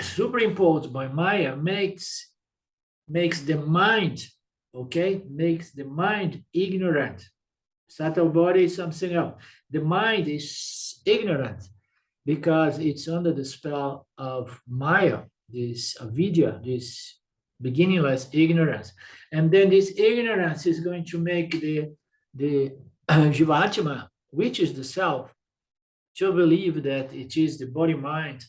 superimposed by Maya makes the mind, okay, makes the mind ignorant. Subtle body is something else. The mind is ignorant because it's under the spell of Maya, this avidya, this beginningless ignorance. And then this ignorance is going to make the Jivatma, which is the self, to believe that it is the body-mind,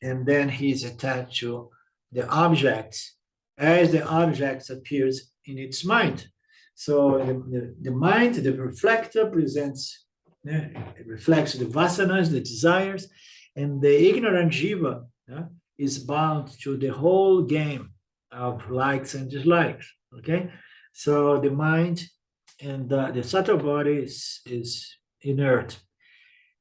and then he's attached to the objects as the objects appears in its mind. So the mind, the reflector, presents, it reflects the vasanas, the desires, and the ignorant jiva is bound to the whole game. of likes and dislikes. Okay, so the mind and the subtle body is inert.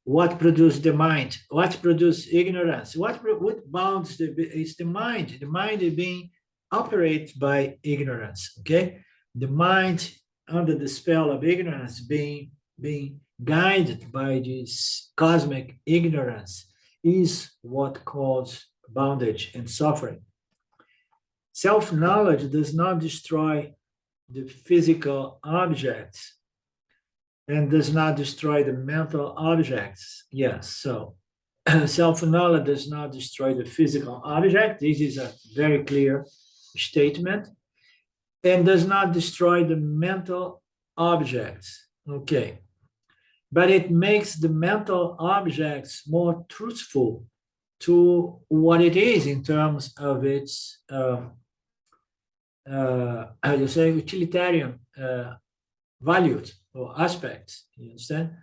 What produces the mind? What produces ignorance? What bounds it's the mind. The mind is being operated by ignorance. Okay, the mind under the spell of ignorance being guided by this cosmic ignorance is what causes bondage and suffering. Self-knowledge does not destroy the physical objects and does not destroy the mental objects. Yes, so self-knowledge does not destroy the physical object. This is a very clear statement. And does not destroy the mental objects. Okay. But it makes the mental objects more truthful to what it is in terms of its, how you say, utilitarian values or aspects. You understand?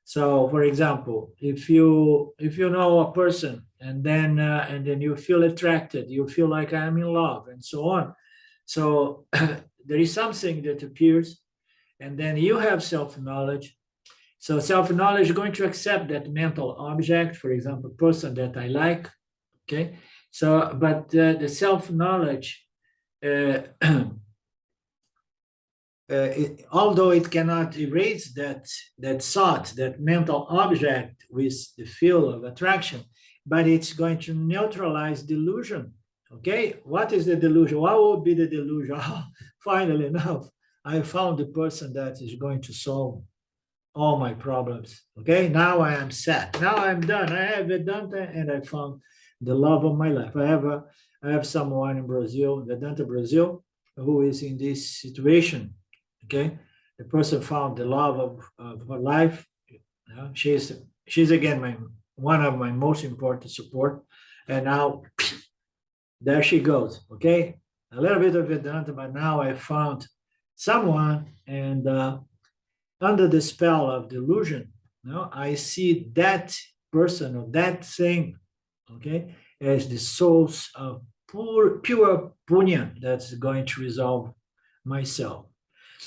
So, for example, if you know a person and then you feel attracted, you feel like I'm in love, and so on. So there is something that appears, and then you have self-knowledge. So self-knowledge is going to accept that mental object, for example, person that I like. Okay. So, but the self-knowledge, although it cannot erase that thought, that mental object with the feel of attraction, but it's going to neutralize delusion. Okay, what is the delusion? What would be the delusion? Oh, finally enough, I found the person that is going to solve all my problems. Okay, now I am set. Now I'm done. I have Vedanta and I found the love of my life. I have someone in Brazil, Vedanta Brazil, who is in this situation. Okay, the person found the love of her life. She's again one of my most important support, and now there she goes. Okay, a little bit of Vedanta, but now I found someone, and under the spell of delusion, I see that person or that thing, okay, as the source of pure punya that's going to resolve myself.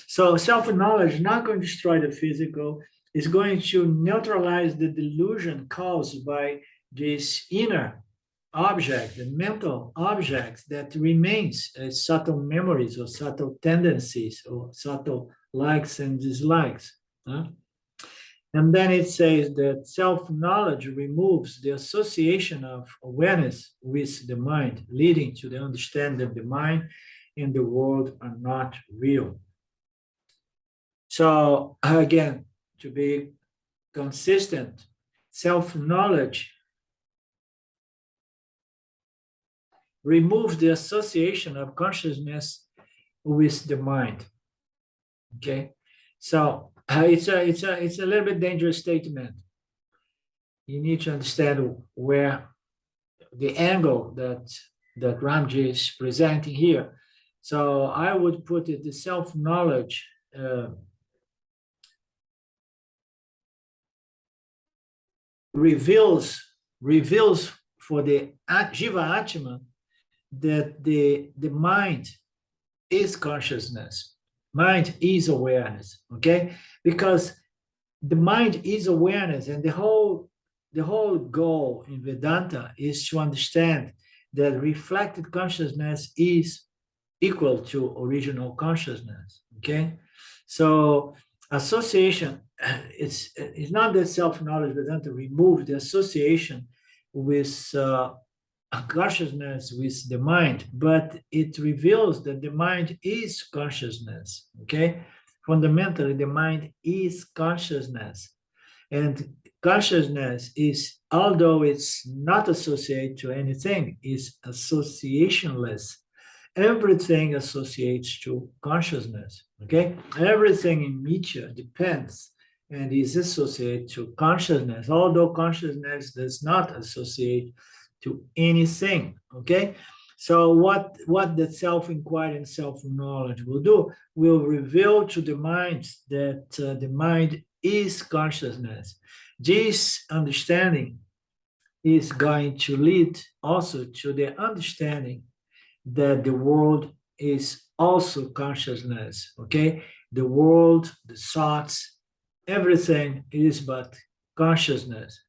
So self-knowledge is not going to destroy the physical, it's going to neutralize the delusion caused by this inner object, the mental objects that remains as subtle memories or subtle tendencies or subtle likes and dislikes. And then it says that self-knowledge removes the association of awareness with the mind, leading to the understanding that the mind and the world are not real. So again, to be consistent, self-knowledge removes the association of consciousness with the mind. Okay, so it's a little bit dangerous statement. You need to understand where the angle that Ramji is presenting here. So I would put it, the self-knowledge reveals for the Jiva Atma that the mind is consciousness. Mind is awareness, okay? Because the mind is awareness, and the whole goal in Vedanta is to understand that reflected consciousness is equal to original consciousness, okay? So association, it's not that self-knowledge Vedanta remove the association with consciousness with the mind, but it reveals that the mind is consciousness, okay? Fundamentally, the mind is consciousness. And consciousness is, although it's not associated to anything, is associationless. Everything associates to consciousness, okay? Everything in Mithya depends and is associated to consciousness, although consciousness does not associate to anything, okay? So what the self-inquiry and self-knowledge will do will reveal to the mind that the mind is consciousness. This understanding is going to lead also to the understanding that the world is also consciousness, okay? The world, the thoughts, everything is but consciousness.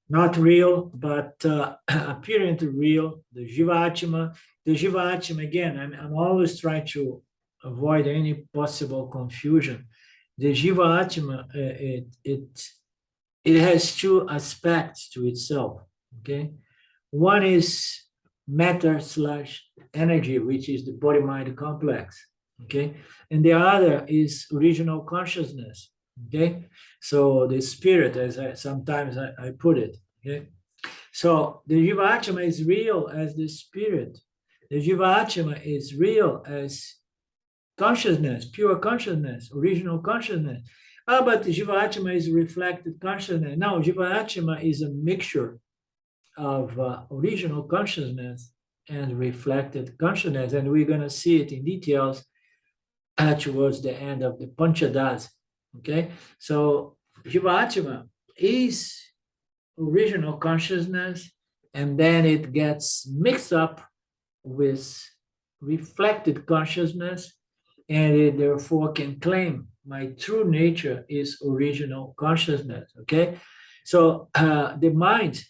Not real, but appearing to real, the Jiva Atma, again, I'm always trying to avoid any possible confusion. The Jiva Atma, it has two aspects to itself, okay? One is matter/energy, which is the body-mind complex, okay? And the other is original consciousness, okay? So the spirit, as sometimes I put it, okay? So the Jiva Atma is real as the spirit. The Jiva Atma is real as consciousness, pure consciousness, original consciousness. But the Jiva Atma is reflected consciousness. Now, Jiva Atma is a mixture of original consciousness and reflected consciousness, and we're going to see it in details towards the end of the Panchadasi. Okay, so Jiva Atma is original consciousness, and then it gets mixed up with reflected consciousness, and it therefore can claim my true nature is original consciousness. Okay, so the mind,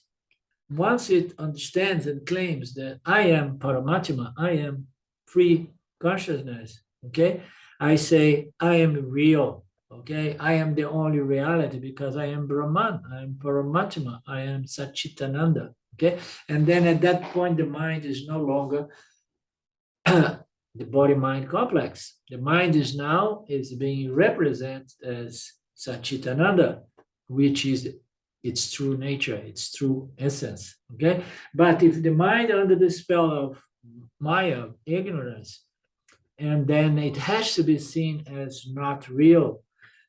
once it understands and claims that I am Paramatma, I am free consciousness, okay, I say I am real, okay, I am the only reality because I am Brahman, I am Paramatma, I am Satchitananda, okay, and then at that point the mind is no longer the body-mind complex. The mind is now being represented as Satchitananda, which is its true nature, its true essence, okay? But if the mind under the spell of Maya, ignorance, and then it has to be seen as not real,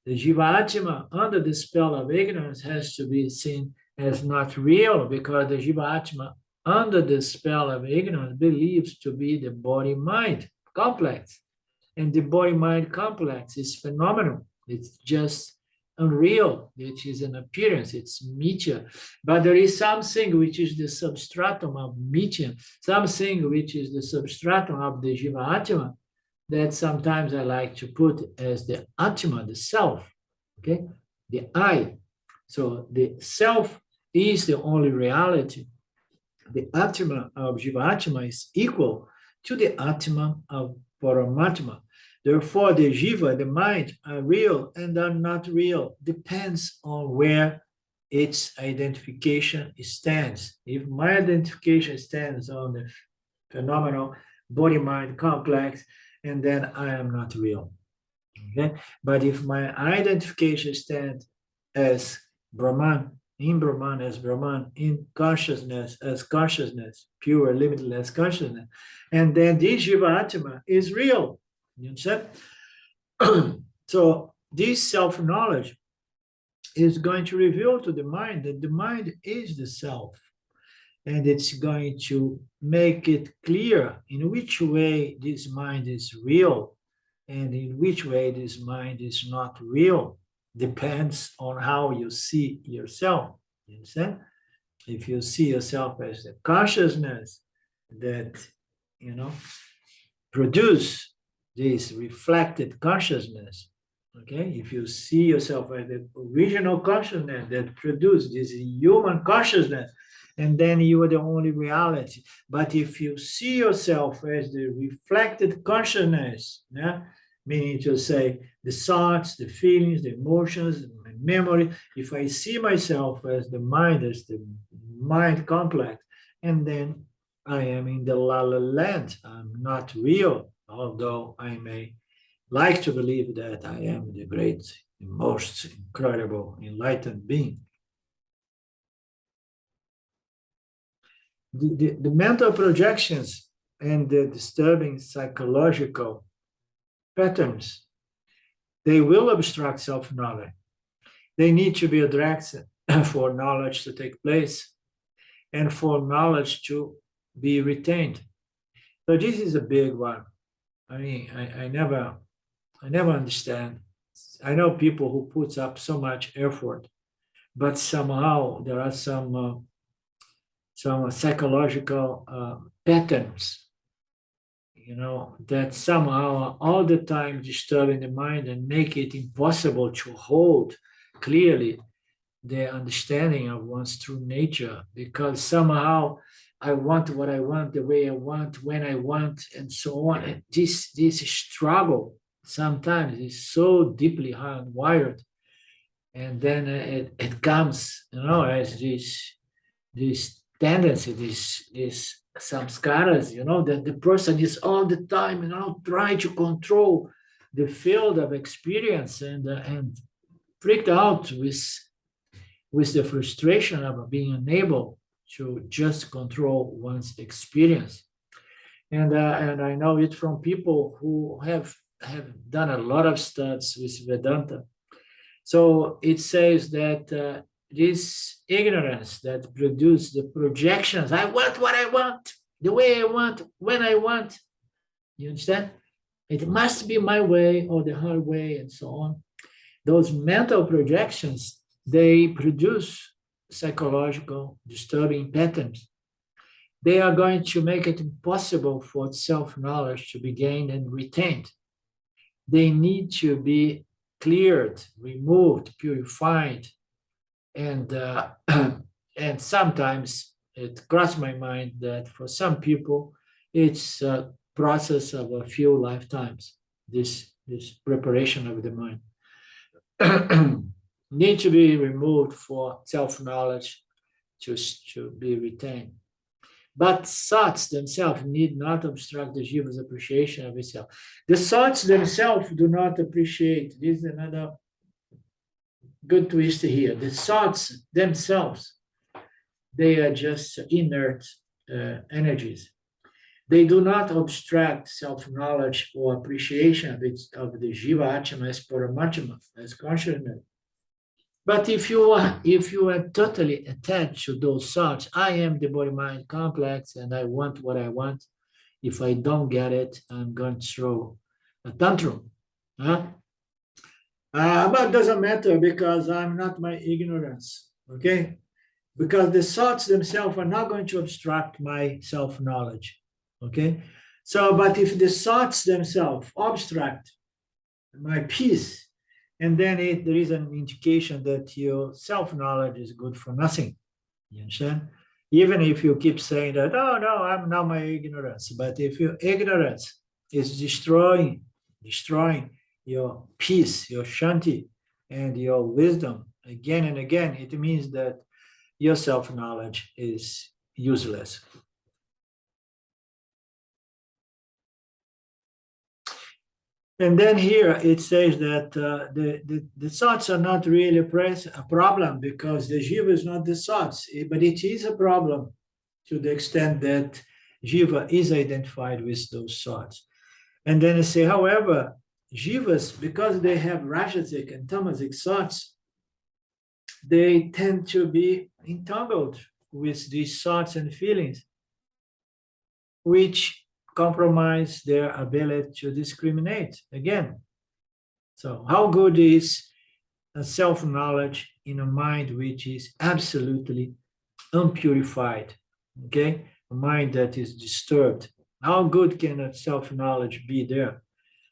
the Jiva Atma under the spell of ignorance has to be seen as not real, because the Jiva Atma under the spell of ignorance believes to be the body-mind complex. And the body-mind complex is phenomenal. It's just unreal. It is an appearance. It's mithya. But there is something which is the substratum of mithya, something which is the substratum of the Jiva Atma, that sometimes I like to put as the Atma, the self, okay? The I. So the self is the only reality. The Atma of Jiva Atma is equal to the Atma of Paramatma. Therefore, the Jiva, the mind, are real and are not real. Depends on where its identification stands. If my identification stands on the phenomenal body-mind complex, and then I am not real. Okay? But if my identification stands as Brahman, in Brahman as Brahman, in consciousness as consciousness, pure, limitless consciousness, and then this Jiva Atma is real. You understand? So this self-knowledge is going to reveal to the mind that the mind is the self. And it's going to make it clear in which way this mind is real and in which way this mind is not real. Depends on how you see yourself. You understand? If you see yourself as the consciousness that, produce this reflected consciousness, okay? If you see yourself as the original consciousness that produced this human consciousness, and then you are the only reality. But if you see yourself as the reflected consciousness, meaning to say the thoughts, the feelings, the emotions, the memory, if I see myself as the mind, as the mind complex, and then I am in the la la land, I'm not real, although I may like to believe that I am the great, most incredible, enlightened being. The mental projections and the disturbing psychological patterns, they will obstruct self-knowledge. They need to be addressed for knowledge to take place and for knowledge to be retained. So this is a big one. I mean, I never understand. I know people who put up so much effort, but somehow there are some some psychological patterns, that somehow all the time disturbing the mind and make it impossible to hold clearly the understanding of one's true nature, because somehow I want what I want, the way I want, when I want, and so on. And this struggle sometimes is so deeply hardwired, and then it comes, as this tendency, this samskaras, that the person is all the time, trying to control the field of experience and freaked out with the frustration of being unable to just control one's experience. And I know it from people who have done a lot of studies with Vedanta. So it says that this ignorance that produces the projections, I want what I want, the way I want, when I want, you understand? It must be my way or the hard way, and so on. Those mental projections, they produce psychological disturbing patterns. They are going to make it impossible for self-knowledge to be gained and retained. They need to be cleared, removed, purified, and and sometimes it crossed my mind that for some people it's a process of a few lifetimes. This preparation of the mind need to be removed for self-knowledge to be retained. But thoughts themselves need not obstruct the Jiva's appreciation of itself. The thoughts themselves do not appreciate. This is another good twist here. The thoughts themselves, they are just inert energies. They do not obstruct self-knowledge or appreciation of the Jiva Atma as Paramatma, as consciousness. But if you are totally attached to those thoughts, I am the body-mind complex and I want what I want. If I don't get it, I'm going to throw a tantrum. But it doesn't matter because I'm not my ignorance, okay? Because the thoughts themselves are not going to obstruct my self-knowledge, okay? So, but if the thoughts themselves obstruct my peace, and then there is an indication that your self-knowledge is good for nothing. You understand? Even if you keep saying that, oh, no, I'm not my ignorance. But if your ignorance is destroying your peace, your shanti, and your wisdom again and again, it means that your self-knowledge is useless. And then here it says that the thoughts are not really a problem because the Jiva is not the thoughts, but it is a problem to the extent that Jiva is identified with those thoughts. And then I say, however, Jivas, because they have Rajasic and Tamasic thoughts, they tend to be entangled with these thoughts and feelings, which compromise their ability to discriminate again. So how good is a self-knowledge in a mind which is absolutely unpurified, okay? A mind that is disturbed. How good can a self-knowledge be there?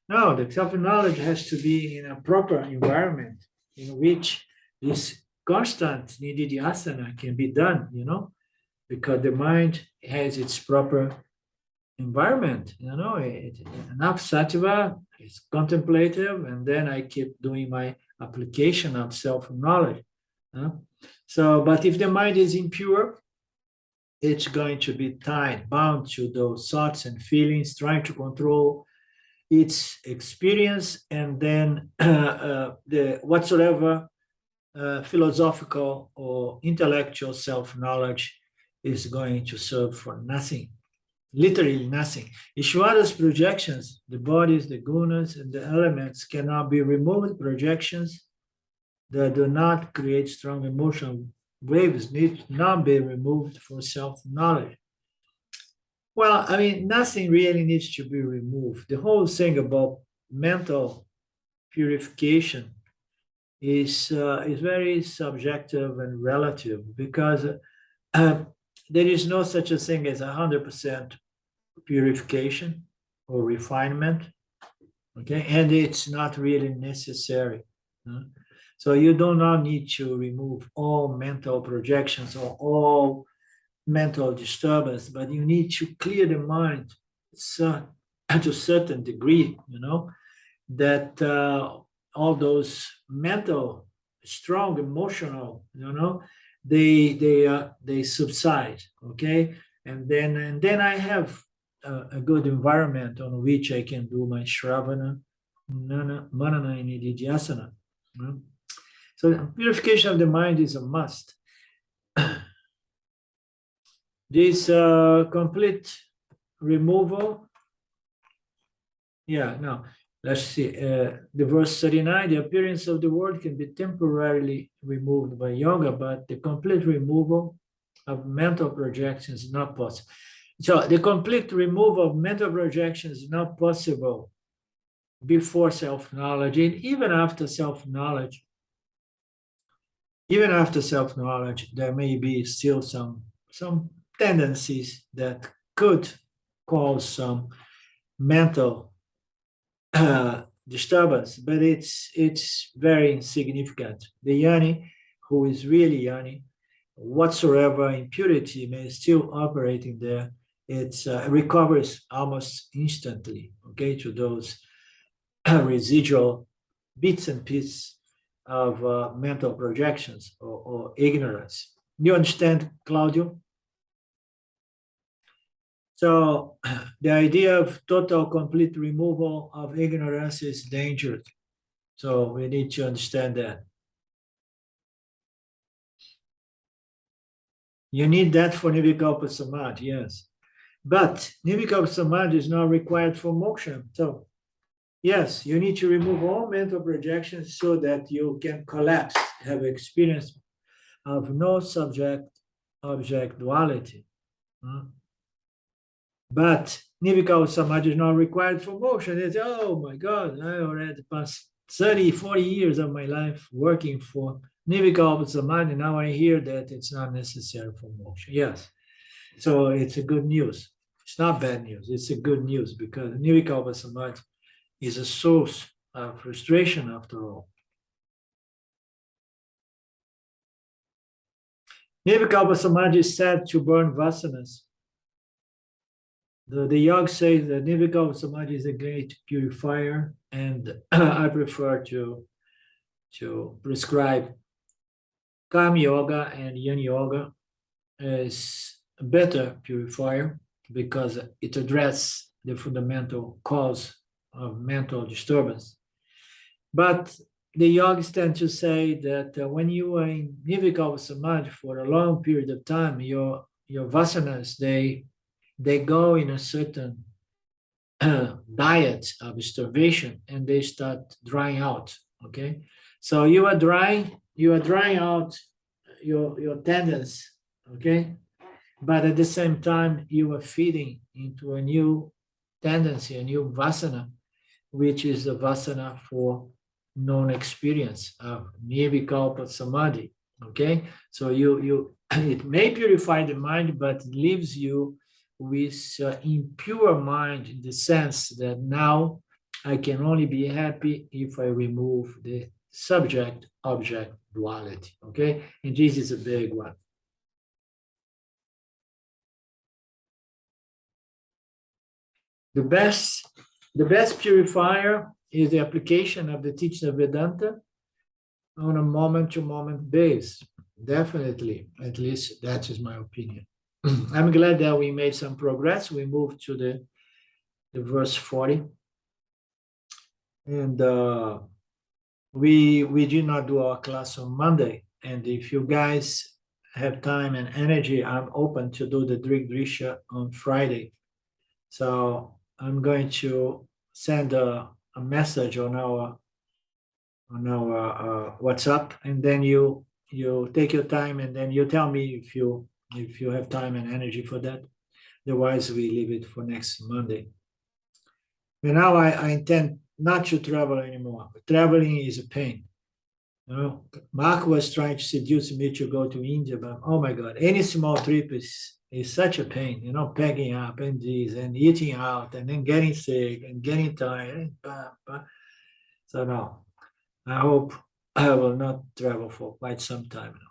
No, the self-knowledge has to be in a proper environment in which this constant nididhyasana can be done, because the mind has its proper environment, enough sattva is contemplative, and then I keep doing my application of self-knowledge. So, but if the mind is impure, it's going to be tied, bound to those thoughts and feelings, trying to control its experience, and then the whatsoever philosophical or intellectual self-knowledge is going to serve for nothing. Literally nothing. Ishvara's projections, the bodies, the gunas, and the elements cannot be removed. Projections that do not create strong emotional waves need not be removed for self-knowledge. Well, I mean, nothing really needs to be removed. The whole thing about mental purification is very subjective and relative because there is no such a thing as 100% purification or refinement, okay? And it's not really necessary. So you do not need to remove all mental projections or all mental disturbance, but you need to clear the mind to a certain degree, that all those mental, strong emotional, they subside, okay? And then I have a good environment on which I can do my Shravana, Manana, and Nididhyasana. So purification of the mind is a must. This complete removal, let's see, the verse 39, the appearance of the world can be temporarily removed by yoga, but the complete removal of mental projections is not possible. So the complete removal of mental projections is not possible before self-knowledge, and even after self-knowledge. Even after self-knowledge, there may be still some tendencies that could cause some mental disturbance, but it's very insignificant. The yoni, who is really yoni, whatsoever impurity may still operating there, it recovers almost instantly, okay, to those residual bits and pieces of mental projections or ignorance. You understand, Claudio? So the idea of total, complete removal of ignorance is dangerous. So we need to understand that. You need that for Nirvikalpa Samadhi, yes. But Nirvikalpa Samadhi is not required for moksha. So yes, you need to remove all mental projections so that you can collapse, have experience of no subject-object duality. But Nirvikalpa Samadhi is not required for moksha. They say, oh my God, I already passed 30, 40 years of my life working for Nirvikalpa Samadhi. Now I hear that it's not necessary for moksha. Yes, so it's a good news. It's not bad news. It's a good news because Nirvikalpa Samadhi is a source of frustration after all. Nirvikalpa Samadhi is said to burn vasanas. The yoga says that Nirvikalpa Samadhi is a great purifier, and I prefer to prescribe Karma Yoga and Yin Yoga as a better purifier because it addresses the fundamental cause of mental disturbance. But the yogis tend to say that when you are in Nirvikalpa Samadhi for a long period of time, your vasanas, they go in a certain diet of starvation and they start drying out, okay? So you are drying out your tendons, okay? But at the same time, you are feeding into a new tendency, a new vasana, which is the vasana for non-experience of Nirvikalpa Samadhi, okay? So it may purify the mind, but it leaves you with impure mind in the sense that now I can only be happy if I remove the subject-object duality, okay? And this is a big one. The best purifier is the application of the teaching of Vedanta on a moment-to-moment basis. Definitely, at least that is my opinion. I'm glad that we made some progress. We moved to the verse 40. And we did not do our class on Monday. And if you guys have time and energy, I'm open to do the Drig Drisha on Friday. So I'm going to send a message on our WhatsApp, and then you take your time, and then you tell me if you have time and energy for that. Otherwise, we leave it for next Monday. And now I intend not to travel anymore. Traveling is a pain. Mark was trying to seduce me to go to India, but oh my God, any small trip is is such a pain, you know, packing up and this and eating out and then getting sick and getting tired. And so no, I hope I will not travel for quite some time now.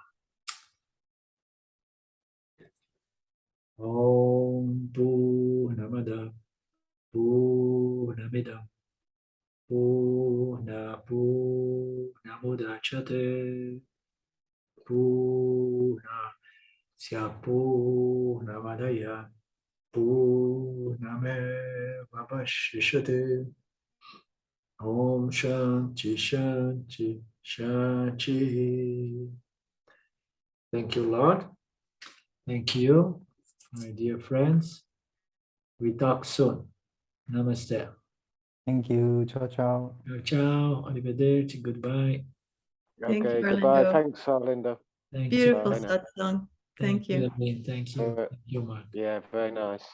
Om Purnamada Purnamidam Purnamudachyate Purnasya Purnamadaya Purnamevavashishyate. Om Shanti Shanti Shanti. Thank you, Lord. Thank you, my dear friends. We talk soon. Namaste. Thank you. Ciao, ciao. Ciao, ciao. Arrivederci. Goodbye. Thank you, Okay, goodbye. Arlindo. Thanks, Arlindo. Thank Beautiful Bye now. satsang. Thank you. Thank you. Thank you, Mark. Yeah, very nice.